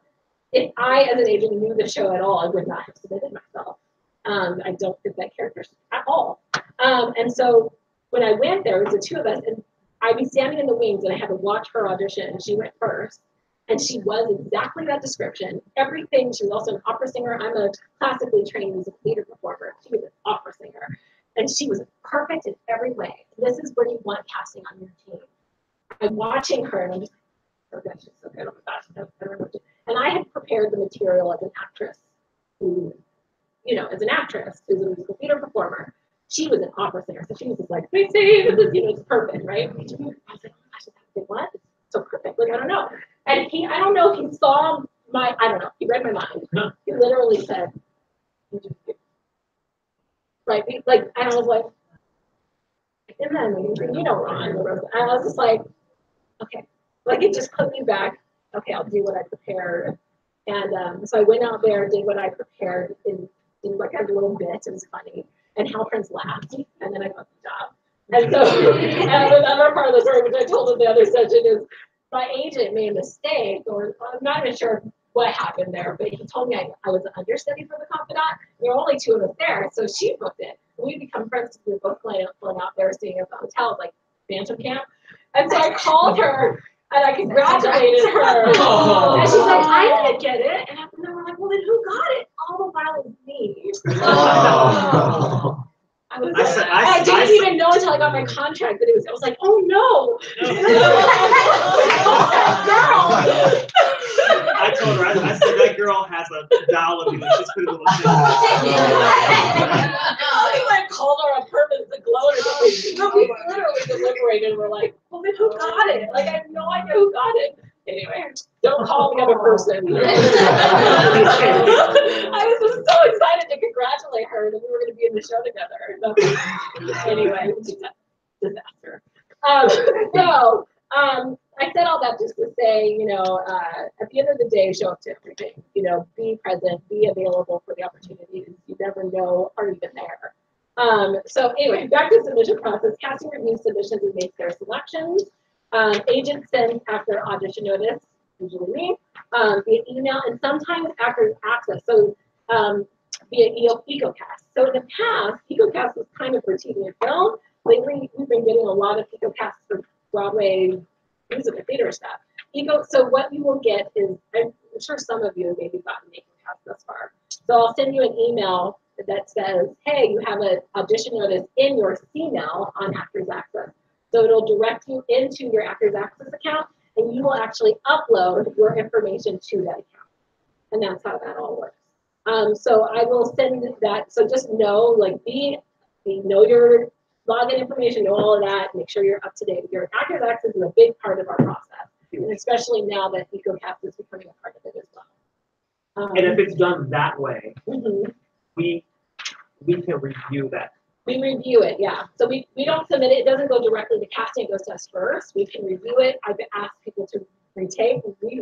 [SPEAKER 1] if I, as an agent, knew the show at all, I would not have submitted myself. I don't fit that character at all. And so when I went there, it was the 2 of us, and I'd be standing in the wings, and I had to watch her audition. She went first, and she was exactly that description. Everything. She was also an opera singer. I'm a classically trained musical theater performer. She was an opera singer, and she was perfect in every way. This is where you want casting on your team. I'm watching her, and I'm just, oh gosh, she's so good. Oh my gosh, I don't know. And I had prepared the material as an actress who, as an actress who's a musical theater performer. She was an opera singer, so she was just like, please see, this is, it's perfect, right? I was like, oh my gosh, what? It's so perfect. Like, I don't know. And I don't know if he saw I don't know. He read my mind. He literally said, right? Like, and I was like, isn't that amazing? Ron. I was just like, okay. Like, it just put me back. Okay, I'll do what I prepared. And so I went out there, did what I prepared in like a little bit. It was funny. And Hal Prince laughed, and then I got the job. And so, and the other part of the story, which I told in the other session, is my agent made a mistake, or I'm not even sure what happened there, but he told me I was an understudy for the confidant. There were only 2 of us there, so she booked it. We become friends because we were both flying out there, staying at the hotel, like Phantom Camp. And so I called her, and I congratulated her. And she's like, I didn't get it. And then we're like, well, then who got it? All the while it was me. I didn't even know until I got my contract that it was. I was like, oh no. Girl.
[SPEAKER 4] I told her, I said, that girl has a doll of you. She's put a little shit.
[SPEAKER 1] I called her on purpose to gloat or something. No, we literally deliberated. We're like, well, then who got it? Like, I have no idea who got it. Anyway, don't call the other person. I was just so excited to congratulate her that we were going to be in the show together. Anyway, disaster. I said all that just to say, at the end of the day, show up to everything. Be present, be available for the opportunities you never know are even there. So anyway, back to submission process. Casting reviews submissions and makes their selections. Agents send after audition notice, usually me, via email, and sometimes after access. So via EcoCast. So in the past, EcoCast was kind of for TV and film. Lately, we've been getting a lot of EcoCasts for Broadway musical theater stuff. So what you will get is, I'm sure some of you have maybe gotten EcoCast thus far. So I'll send you an email that says, hey, you have an audition notice in your CMail on Actors Access. So it'll direct you into your Actors Access account, and you will actually upload your information to that account. And that's how that all works. So I will send that. So just know, know your login information, know all of that, make sure you're up to date. Your Actors Access is a big part of our process, and especially now that EcoCast is becoming a part of it as well.
[SPEAKER 4] And if it's done that way, we can review that.
[SPEAKER 1] We review it, yeah. So we don't submit it. It doesn't go directly to casting. It goes to us first. We can review it. I've asked people to retake. We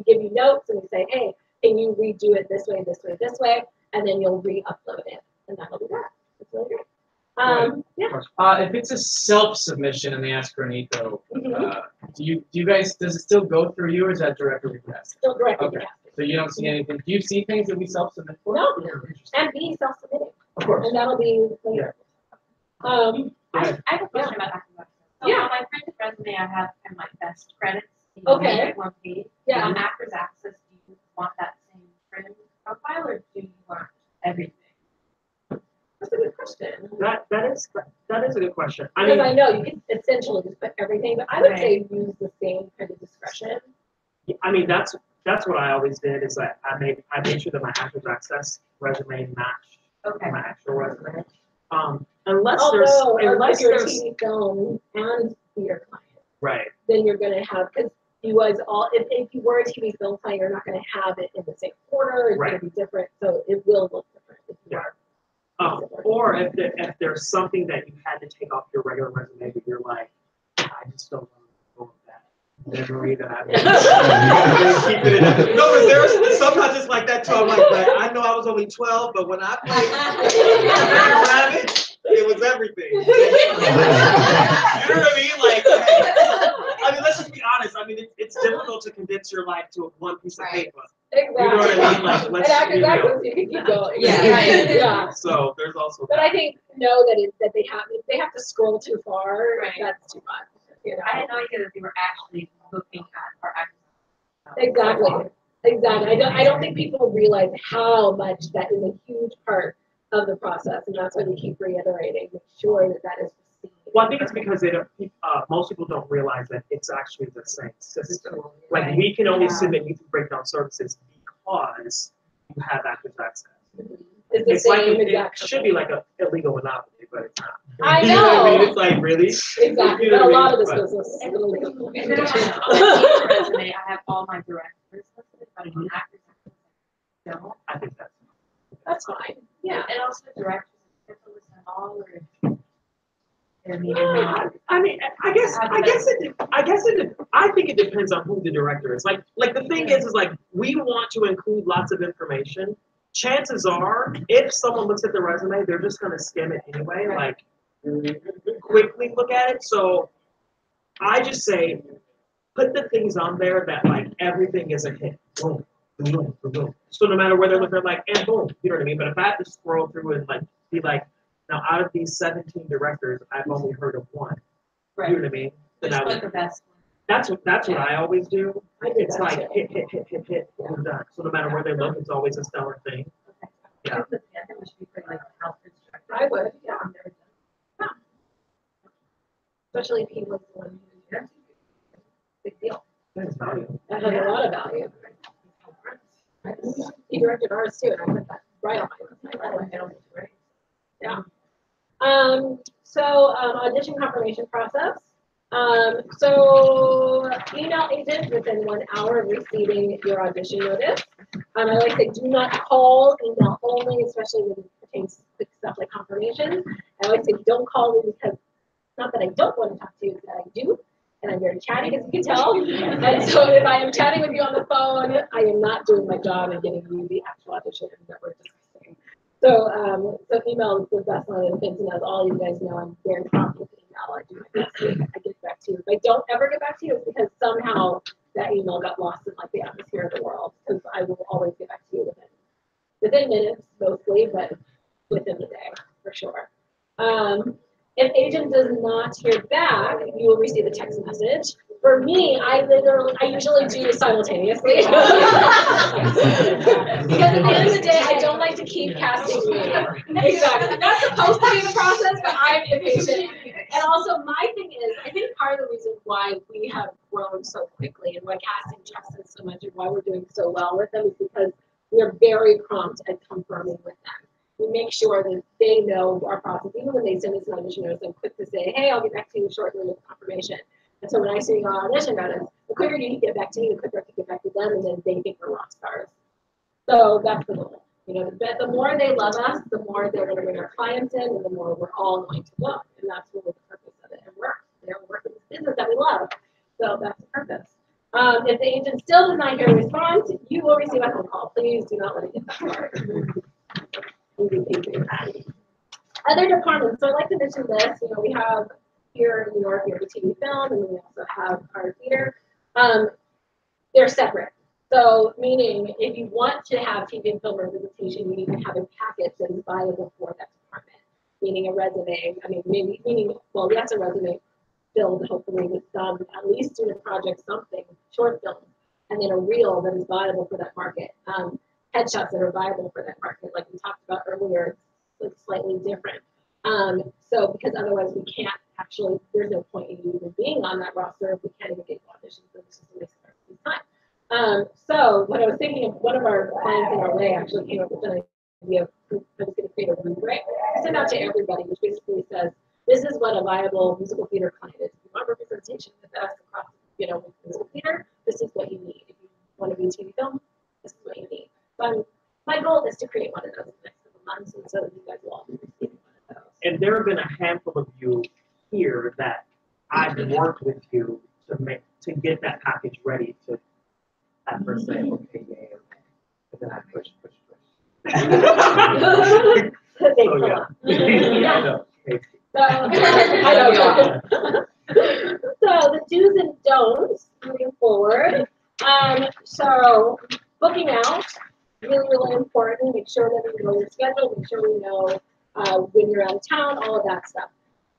[SPEAKER 1] give you notes, and we say, hey, can you redo it this way, this way, this way? And then you'll re-upload it, and that'll be that. It's really great.
[SPEAKER 2] If it's a self-submission and they ask for an eco, do you guys, does it still go through you, or is that directly request?
[SPEAKER 1] Still directly
[SPEAKER 2] Okay.
[SPEAKER 1] casting.
[SPEAKER 2] So you don't see anything. Do you see things that we self-submit for?
[SPEAKER 1] No, and be self-submitting.
[SPEAKER 2] Of course.
[SPEAKER 1] And that'll be later.
[SPEAKER 5] I have a question about Actors Access. So
[SPEAKER 1] Yeah.
[SPEAKER 5] on my printed resume, I have kind of my best credits.
[SPEAKER 1] Okay.
[SPEAKER 5] One page.
[SPEAKER 1] Yeah.
[SPEAKER 5] On Actors Access, do you want that same print profile, or do you want everything?
[SPEAKER 1] That's a good question.
[SPEAKER 4] That is a good question.
[SPEAKER 1] Because I know you can essentially just put everything, but I would say use the same kind of discretion.
[SPEAKER 4] That's what I always did, is that I made sure that my Actors Access resume matched my actual resume. Unless
[SPEAKER 1] if you're a
[SPEAKER 4] there's
[SPEAKER 1] TV, film, and theater client,
[SPEAKER 4] right.
[SPEAKER 1] then you're going to have, because you guys if you were a TV film client, you're not going to have it in the same order. It's going to be different, so it will look different if you are.
[SPEAKER 4] Or if there's something that you had to take off your regular resume, but you're like, I just don't want to go with that memory that I've keep it in. No, but there's sometimes it's like that too. I'm like, I know I was only 12, but when I played Rabbit, it was everything. You know what I mean? Like, let's just be honest. It's difficult to condense your life to one piece of paper.
[SPEAKER 1] Exactly.
[SPEAKER 4] You know what I mean? Like, let's
[SPEAKER 1] and Actors you can keep going.
[SPEAKER 3] Yeah.
[SPEAKER 4] So there's also.
[SPEAKER 1] But I think that they have to scroll too far.
[SPEAKER 5] Right.
[SPEAKER 1] That's too much.
[SPEAKER 5] I had no idea that they were actually looking at our Actors Access.
[SPEAKER 1] Exactly. I don't think people realize how much that is a huge part of the process, and that's why we keep reiterating, make sure that is seen.
[SPEAKER 4] Well, I think it's because most people don't realize that it's actually the same system. Like, we can only submit YouTube breakdown services because you have Actors Access.
[SPEAKER 1] It's the
[SPEAKER 4] It's
[SPEAKER 1] same
[SPEAKER 4] like it
[SPEAKER 1] exact.
[SPEAKER 4] should be like a illegal monopoly, but it's not.
[SPEAKER 1] I
[SPEAKER 4] You know what I mean?
[SPEAKER 1] know.
[SPEAKER 4] It's like, really?
[SPEAKER 1] Exactly.
[SPEAKER 4] You know
[SPEAKER 1] But a
[SPEAKER 4] what I
[SPEAKER 1] lot of
[SPEAKER 4] mean?
[SPEAKER 1] this
[SPEAKER 4] But-
[SPEAKER 1] business is illegal.
[SPEAKER 5] And then on my teacher resume, I have all my directors listed, but on Actors Access, I don't.
[SPEAKER 4] I think
[SPEAKER 1] That's fine. Yeah.
[SPEAKER 5] And also directors, I have to list them all, or they're
[SPEAKER 4] I think it depends on who the director is. Like the thing is like, we want to include lots of information. Chances are, if someone looks at the resume, they're just gonna skim it anyway, like quickly look at it. So I just say, put the things on there that like everything is a hit. Boom, boom, boom, boom, boom. So no matter where they're looking, like, and boom, you know what I mean? But if I have to scroll through and like be like, now out of these 17 directors, I've only heard of one. You know what I mean? Then
[SPEAKER 5] just
[SPEAKER 4] I would-
[SPEAKER 5] put the best one.
[SPEAKER 4] that's what I always do.
[SPEAKER 1] I do
[SPEAKER 4] It's
[SPEAKER 1] that
[SPEAKER 4] like
[SPEAKER 1] too.
[SPEAKER 4] hit, we're done. So no matter where they look, it's always a stellar thing. Yeah.
[SPEAKER 5] I think we should be putting like health instructor.
[SPEAKER 1] I would, yeah.
[SPEAKER 5] I've never done
[SPEAKER 1] Especially if he was the one who did it. Big deal.
[SPEAKER 4] That's valuable.
[SPEAKER 1] That has a lot of value. He directed ours too, and I put that right on my list. Yeah. So audition confirmation process. So email agents within 1 hour of receiving your audition notice. I like to say do not call, email only, especially when it pertains to quick stuff like confirmations. I like to say don't call me because not that I don't want to talk to you, it's that I do. And I'm very chatty, as you can tell. And so if I am chatting with you on the phone, I am not doing my job and getting you the actual audition that we're discussing. So, email is the best one of the things, and as all you guys know, I'm very prompt with email. I do my best. I get back to you. If I don't ever get back to you, it's because somehow that email got lost in like the atmosphere of the world. Because I will always get back to you within minutes, mostly, but within the day for sure. If agent does not hear back, you will receive a text message. For me, I usually do simultaneously. Because at the end of the day, I don't like to keep casting Exactly. That's supposed to be the process, but I'm impatient. And also, my thing is, I think part of the reason why we have grown so quickly and why casting trusts us so much and why we're doing so well with them is because we are very prompt at confirming with them. We make sure that they know our process. Even when they send us an audition notice, I'm quick to say, hey, I'll get back to you shortly with confirmation. And so when I see our audition notice, the quicker you can get back to me, the quicker I can get back to them, and then they think we're rock stars. So that's the goal. You know, the more they love us, the more they're going to bring our clients in, and the more we're all going to love. And that's really the purpose of it. And they're working this business that we love. So that's the purpose. If the agent still does not hear a response, you will receive a phone call. Please do not let it get that far. Other departments, so I'd like to mention this, you know, we have here in New York, we have the TV film, and we also have our theater. They're separate. So meaning if you want to have TV and film representation, you need to have a package that is viable for that department, meaning a resume, well, yes, a resume filled hopefully with some, at least student project, something, short film, and then a reel that is viable for that market. Headshots that are viable for that market, like we talked about earlier, like slightly different. So because otherwise we can't actually, there's no point in you even being on that roster if we can't even get auditions, so it's just a waste of our time. So what I was thinking of, one of our clients in LA actually came up with an idea of, I was going to create a rubric, send out to everybody, which basically says, this is what a viable musical theater client is. If you want representation with us across, with musical theater, this is what you need. If you want to be TV film, this is what you need. My goal is to create one of those in the next couple months, and so you guys will all be receiving one of those.
[SPEAKER 4] And there have been a handful of you here that I've worked with you to get that package ready to at first say, okay, yeah, but then I push. So yeah. Yeah, I know.
[SPEAKER 1] So the do's and don'ts moving forward. So booking out, really important. Make sure that we know your schedule. Make sure we know when you're out of town, all of that stuff.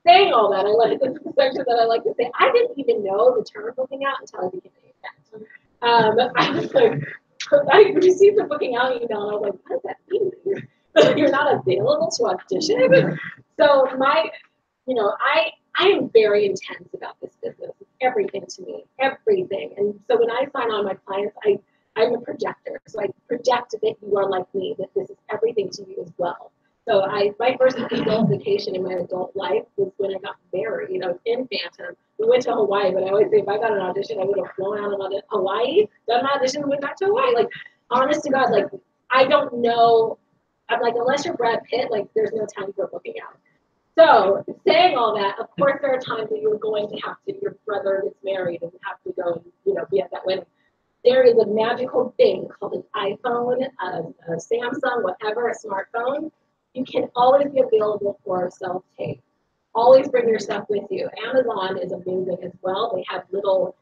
[SPEAKER 1] Saying all that, I like this section that I like to say. I didn't even know the term booking out until I became an event. I was like, I received the booking out email, and I was like, what does that mean? You're not available to audition? So I am very intense about this business. Everything to me, everything. And so when I sign on my clients, I'm a projector. So I project that you are like me, that this is everything to you as well. So my first adult vacation in my adult life was when I got married. I was in Phantom. We went to Hawaii, but I always say if I got an audition, I would have flown out of Hawaii, done my audition, and went back to Hawaii. Like, honest to God, like, I don't know. I'm like, unless you're Brad Pitt, like, there's no time for booking out. So, saying all that, of course, there are times that you're going to have to, your brother gets married and have to go and, be at that wedding. There is a magical thing called an iPhone, a Samsung, whatever, a smartphone. You can always be available for a self-tape. Always bring your stuff with you. Amazon is amazing as well. They have little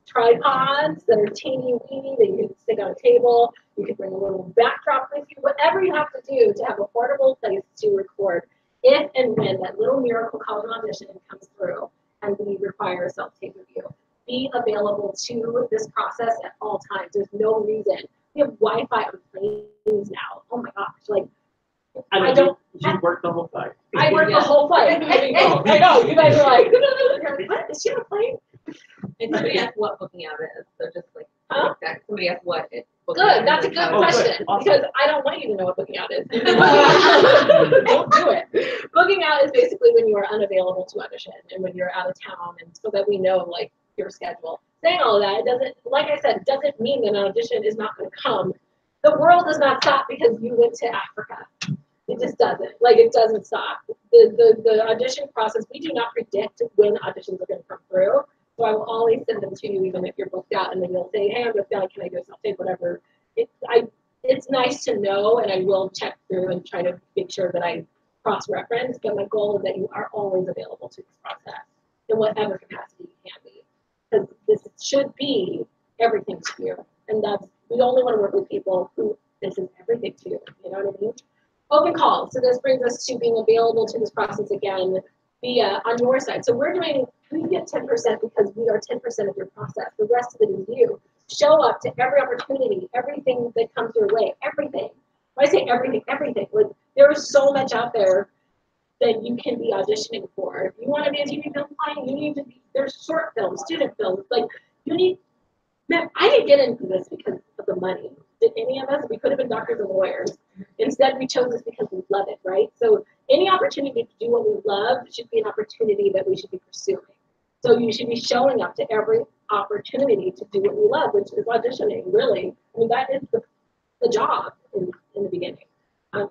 [SPEAKER 1] tripods that are teeny weeny that you can stick on a table. You can bring a little backdrop with you. Whatever you have to do to have a portable place to record if and when that little miracle called an audition comes through and we require a self-tape of you. Be available to this process at all times. There's no reason. We have Wi-Fi on planes now. Oh my gosh. Like, I don't.
[SPEAKER 4] You work the whole flight.
[SPEAKER 1] I work the whole flight. I know. You guys are like, what? Is she on a plane?
[SPEAKER 3] And somebody asked what booking out is. So just like, somebody asked what
[SPEAKER 1] Good, that's a good
[SPEAKER 4] Oh,
[SPEAKER 1] question,
[SPEAKER 4] Awesome.
[SPEAKER 1] because I don't want you to know what booking out is. Don't do it. Booking out is basically when you are unavailable to audition and when you're out of town, and so that we know like your schedule. Saying all of that, it doesn't, like I said, it doesn't mean that an audition is not going to come. The world does not stop because you went to Africa. It just doesn't. Like, it doesn't stop. The audition process, we do not predict when auditions are going to come through. So I will always send them to you, even if you're booked out, and then you'll say, hey, I'm booked out, can I do a self-tape, whatever. It's nice to know, and I will check through and try to make sure that I cross-reference, but my goal is that you are always available to this process in whatever capacity you can be. Because this should be everything to you. And we only want to work with people who this is everything to you. You know what I mean? Open calls. So this brings us to being available to this process again via on your side. So we get 10% because we are 10% of your process. The rest of it is you. Show up to every opportunity, everything that comes your way, everything. When I say everything, everything. Like, there is so much out there that you can be auditioning for. If you want to be a TV film client, you need to be, there's short films, student films, like you need, man, I didn't get into this because of the money. Did any of us? We could have been doctors and lawyers. Instead, we chose this because we love it, right? So any opportunity to do what we love should be an opportunity that we should be pursuing. So you should be showing up to every opportunity to do what we love, which is auditioning, really. I mean, that is the job in the beginning.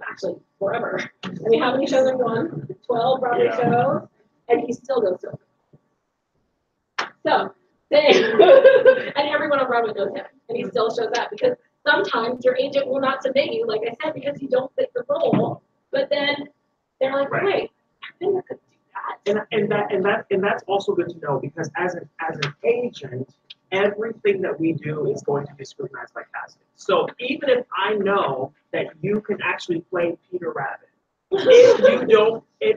[SPEAKER 1] Actually, forever. I mean, how many shows have you on? 12 Broadway shows, and he still goes to them. So, and everyone on Broadway knows him, and he still shows up because sometimes your agent will not submit you, like I said, because you don't fit the role. But then they're like, wait, I think I could do that.
[SPEAKER 4] And that's also good to know because as an agent, everything that we do is going to be scrutinized by casting. So even if I know that you can actually play Peter Rabbit, if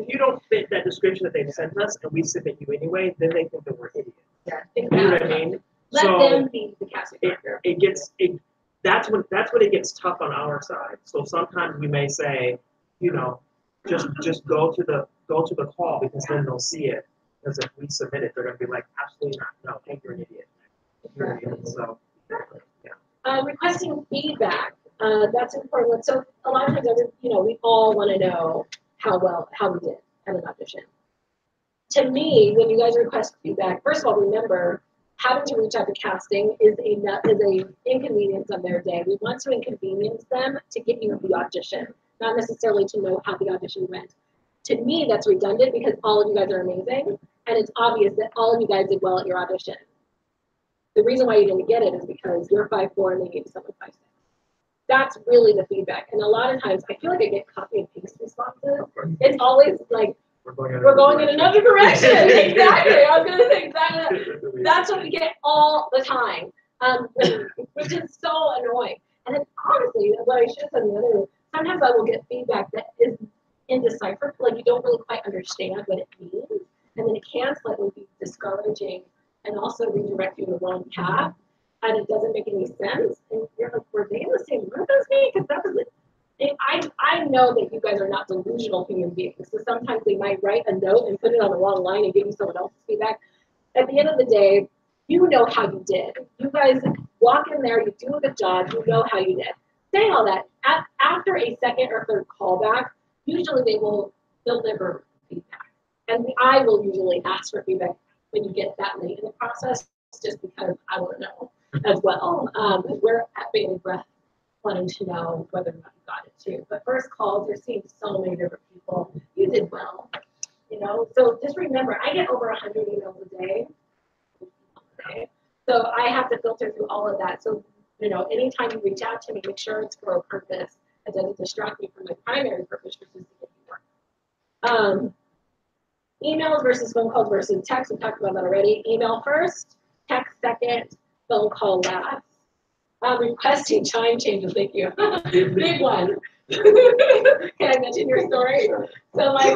[SPEAKER 4] you don't fit that description that they've sent us and we submit you anyway, then they think that we're idiots.
[SPEAKER 1] Yeah,
[SPEAKER 4] You know what I mean?
[SPEAKER 1] Let them be the casting director.
[SPEAKER 4] That's when it gets tough on our side. So sometimes we may say, just go to the call because then they'll see it. Because if we submit it, they're gonna be like, absolutely not. No, hey, you're an idiot. You're an idiot. So yeah.
[SPEAKER 1] Requesting feedback. That's important. So a lot of times, we all want to know how we did at an audition. To me, when you guys request feedback, first of all, remember having to reach out to casting is a inconvenience of their day. We want to inconvenience them to give you the audition, not necessarily to know how the audition went. To me, that's redundant because all of you guys are amazing, and it's obvious that all of you guys did well at your audition. The reason why you didn't get it is because you're 5'4" and they gave someone 5'6". That's really the feedback. And a lot of times, I feel like I get copy and paste responses. It's always like, we're going in another direction. Exactly. I was going to say exactly that. That's what we get all the time, which is so annoying. And then honestly, what I should have said the other, sometimes I will get feedback that is indecipherable, like you don't really quite understand what it means. And then it can slightly be discouraging and also redirect you in the wrong path. And it doesn't make any sense. And you're like, were they in the same group as me? Because that was it. I know that you guys are not delusional human beings. So sometimes they might write a note and put it on the wrong line and give you someone else's feedback. At the end of the day, you know how you did. You guys walk in there, you do a good job, you know how you did. Saying all that, after a second or third callback, usually they will deliver feedback. And I will usually ask for feedback when you get that late in the process, just because I want to know as well. We're at bated breath wanting to know whether or not you got it too. But first calls, you're seeing so many different people. You did well, So just remember, I get over 100 emails a day. So I have to filter through all of that. So, anytime you reach out to me, make sure it's for a purpose. It doesn't distract me from my primary purpose, which is to get you work. Emails versus phone calls versus text. We talked about that already. Email first, text second, phone call last. Requesting time changes, thank you. Big one. Can I mention your story? So my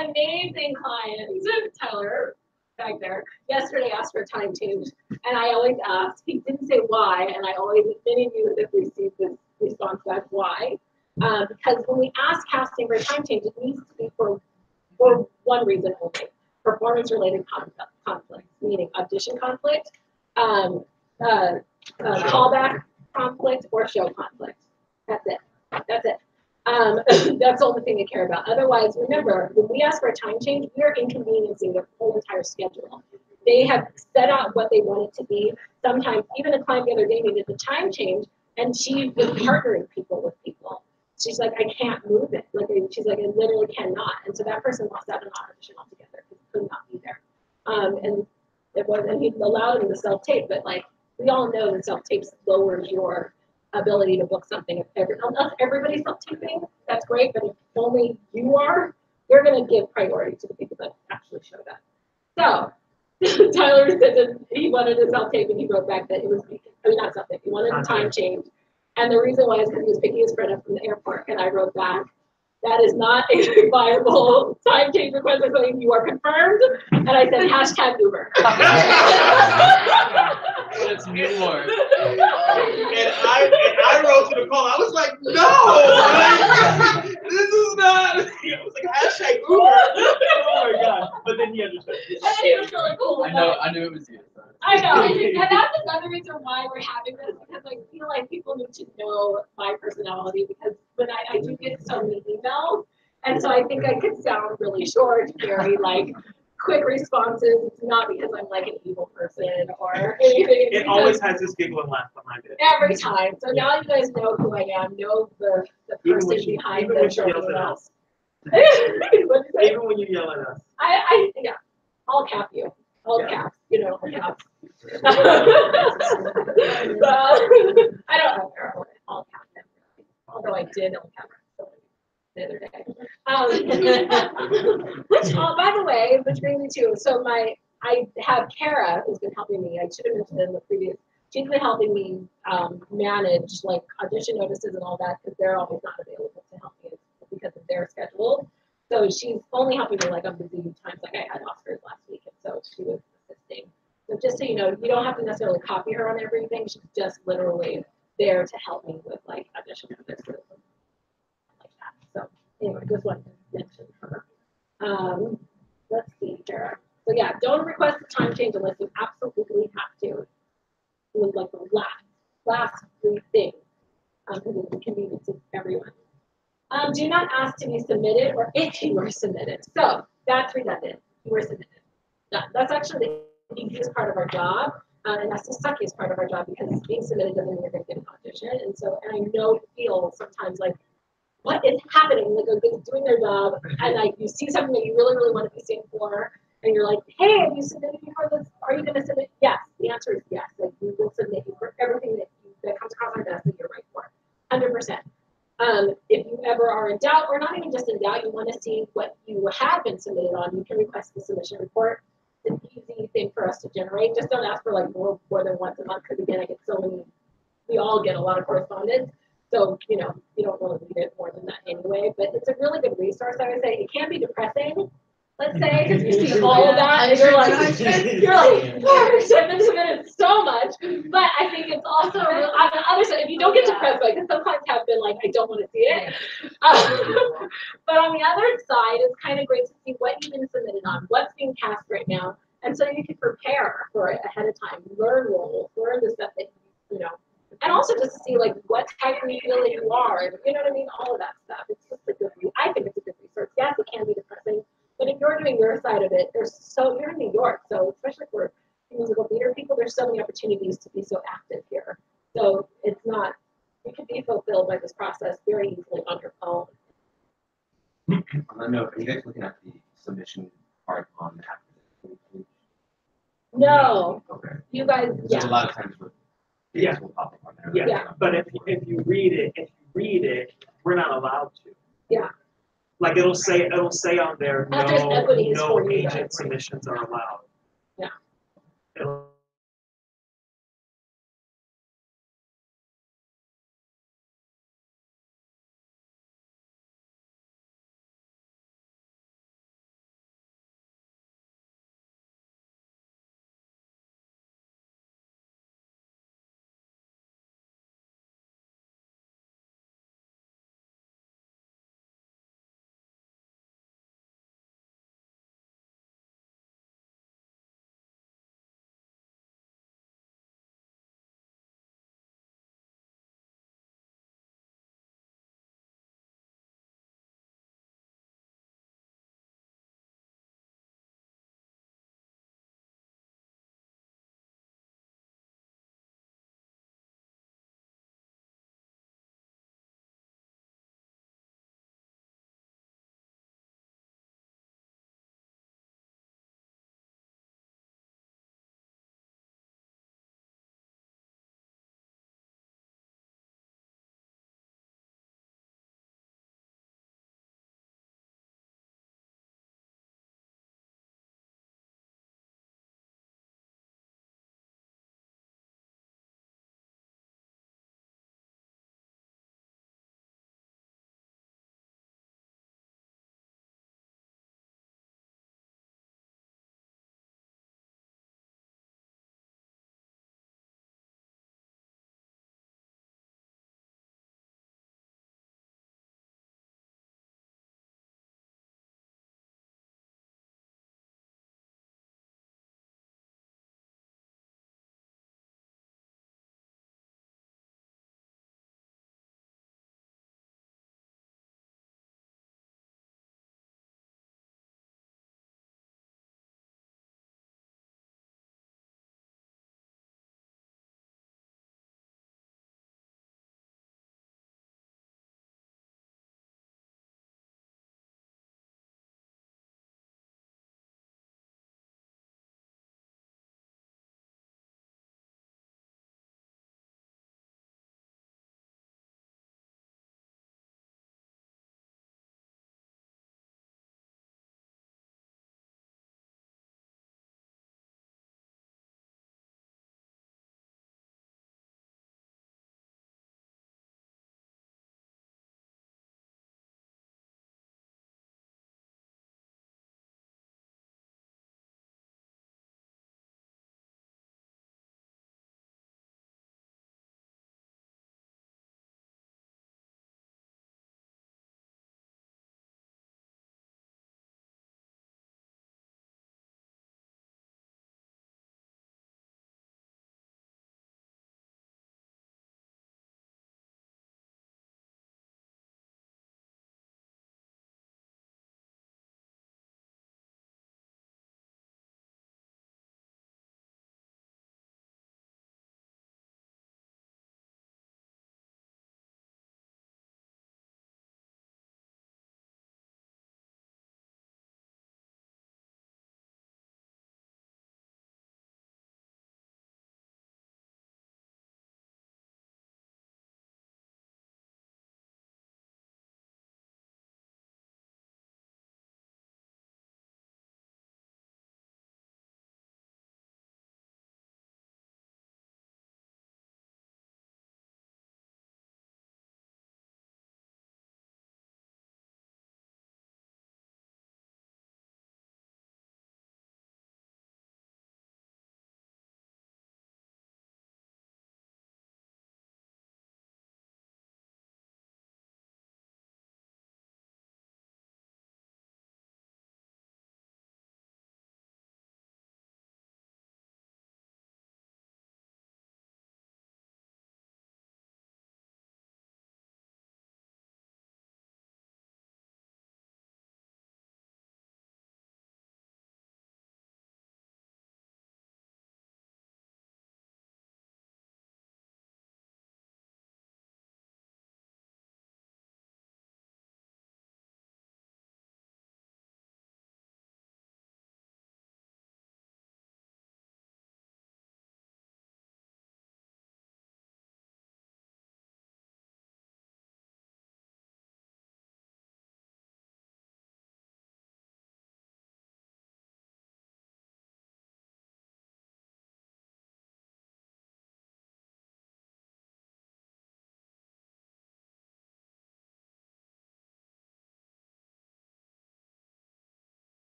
[SPEAKER 1] amazing client, Tyler, back there, yesterday asked for a time change. And I always ask, he didn't say why, and many of you have received this response back, why? Because when we ask casting for a time change, it needs to be for one reason only, performance-related conflict, meaning audition conflict. callback conflict or show conflict. That's it. That's it. That's the only thing they care about. Otherwise, remember, when we ask for a time change, we are inconveniencing their whole entire schedule. They have set out what they want it to be. Sometimes, even a client the other day needed a time change, and she was partnering people with people. She's like, I can't move it. Like, she's like, I literally cannot. And so that person lost out on audition altogether because he could not be there. And it was, and he allowed him to self-tape, but like, we all know that self-tape lowers your ability to book something. If everybody's self-taping, that's great, but if only you are, they're going to give priority to the people that actually showed up. So Tyler said that he wanted a self-tape, and he wrote back that it was, not self-tape, he wanted a time change. And the reason why is because he was picking his friend up from the airport, and I wrote back, that is not a viable time change request. I'm going, you are confirmed. And I said, hashtag Uber.
[SPEAKER 2] Let's move more.
[SPEAKER 6] And I wrote to the call. I was like, no, like, this is not. I was like, hashtag Uber. Oh my god! But then he understood.
[SPEAKER 1] And then he was really cool.
[SPEAKER 2] I knew it was you.
[SPEAKER 1] I know, and that's another reason why we're having this, because I feel like people need to know my personality, because when I do get so many emails, and so I think I could sound really short, very like quick responses. It's not because I'm like an evil person or anything.
[SPEAKER 6] It always has this giggle and laugh behind it.
[SPEAKER 1] Every time. So now you guys know who I am, know the person behind
[SPEAKER 6] even
[SPEAKER 1] the
[SPEAKER 6] when she yells at us. Even when you yell at us.
[SPEAKER 1] Yeah, I'll cap you. All caps, all caps. I don't know all caps, although I did all caps the other day. Which, by the way, which brings me to, so I have Kara who's been helping me. I should have mentioned in the previous. She's been helping me manage like audition notices and all that, because they're always not available to help me because of their schedule. So she's only helping me like on busy times, like I had Oscars last week, and so she was assisting. So just so you know, you don't have to necessarily copy her on everything. She's just literally there to help me with like audition notices and like that. So anyway, just wanted to mention her. Let's see, Kara. So yeah, don't request a time change unless you absolutely have to. It was like the last three things, because it's inconvenient to everyone. Do not ask to be submitted or if you were submitted. So that's redundant. You were submitted. That's actually the easiest part of our job, and that's the suckiest part of our job, because being submitted doesn't mean you're going to get an audition. And so, and I know it feels sometimes like, what is happening? Like they're doing their job, and like you see something that you really, really want to be seen for, and you're like, hey, have you submitted me for this? Are you going to submit? Yes. The answer is yes. Like we will submit you for everything that comes across our desk that you're right for, 100%. If you ever are in doubt, or not even just in doubt, you want to see what you have been submitted on, you can request the submission report. It's an easy thing for us to generate. Just don't ask for like more than once a month, because again, I get so many, we all get a lot of correspondence. So, you don't really need it more than that anyway, but it's a really good resource. I would say it can be depressing, let's say, because you see all of that and you're like, gosh, I've been submitted so much. But I think it's also, on the other side, if you don't get depressed, like, because some clients have been like, I don't want to see it. But on the other side, it's kind of great to see what you've been submitted on, what's being cast right now. And so you can prepare for it ahead of time, learn roles, learn the stuff that, and also just to see like what type you feel that you are, and you know what I mean, all of that stuff. It's just a good, I think it's a good resource. Yes, it can be depressing, but if you're doing your side of it, you're in New York, so especially for musical theater people, there's so many opportunities to be so active here. So it's not, you can be fulfilled by this process very easily on your phone.
[SPEAKER 7] On that note, are you guys looking at the submission part on the app?
[SPEAKER 1] No,
[SPEAKER 7] Okay.
[SPEAKER 1] you guys,
[SPEAKER 7] There's a lot of times where things will pop up on there.
[SPEAKER 1] Yeah.
[SPEAKER 4] But if you read it, we're not allowed to.
[SPEAKER 1] Yeah.
[SPEAKER 4] Like it'll say on there,
[SPEAKER 1] There's equities
[SPEAKER 4] no
[SPEAKER 1] for you guys.
[SPEAKER 4] agent submissions are allowed.
[SPEAKER 1] Yeah.
[SPEAKER 4] It'll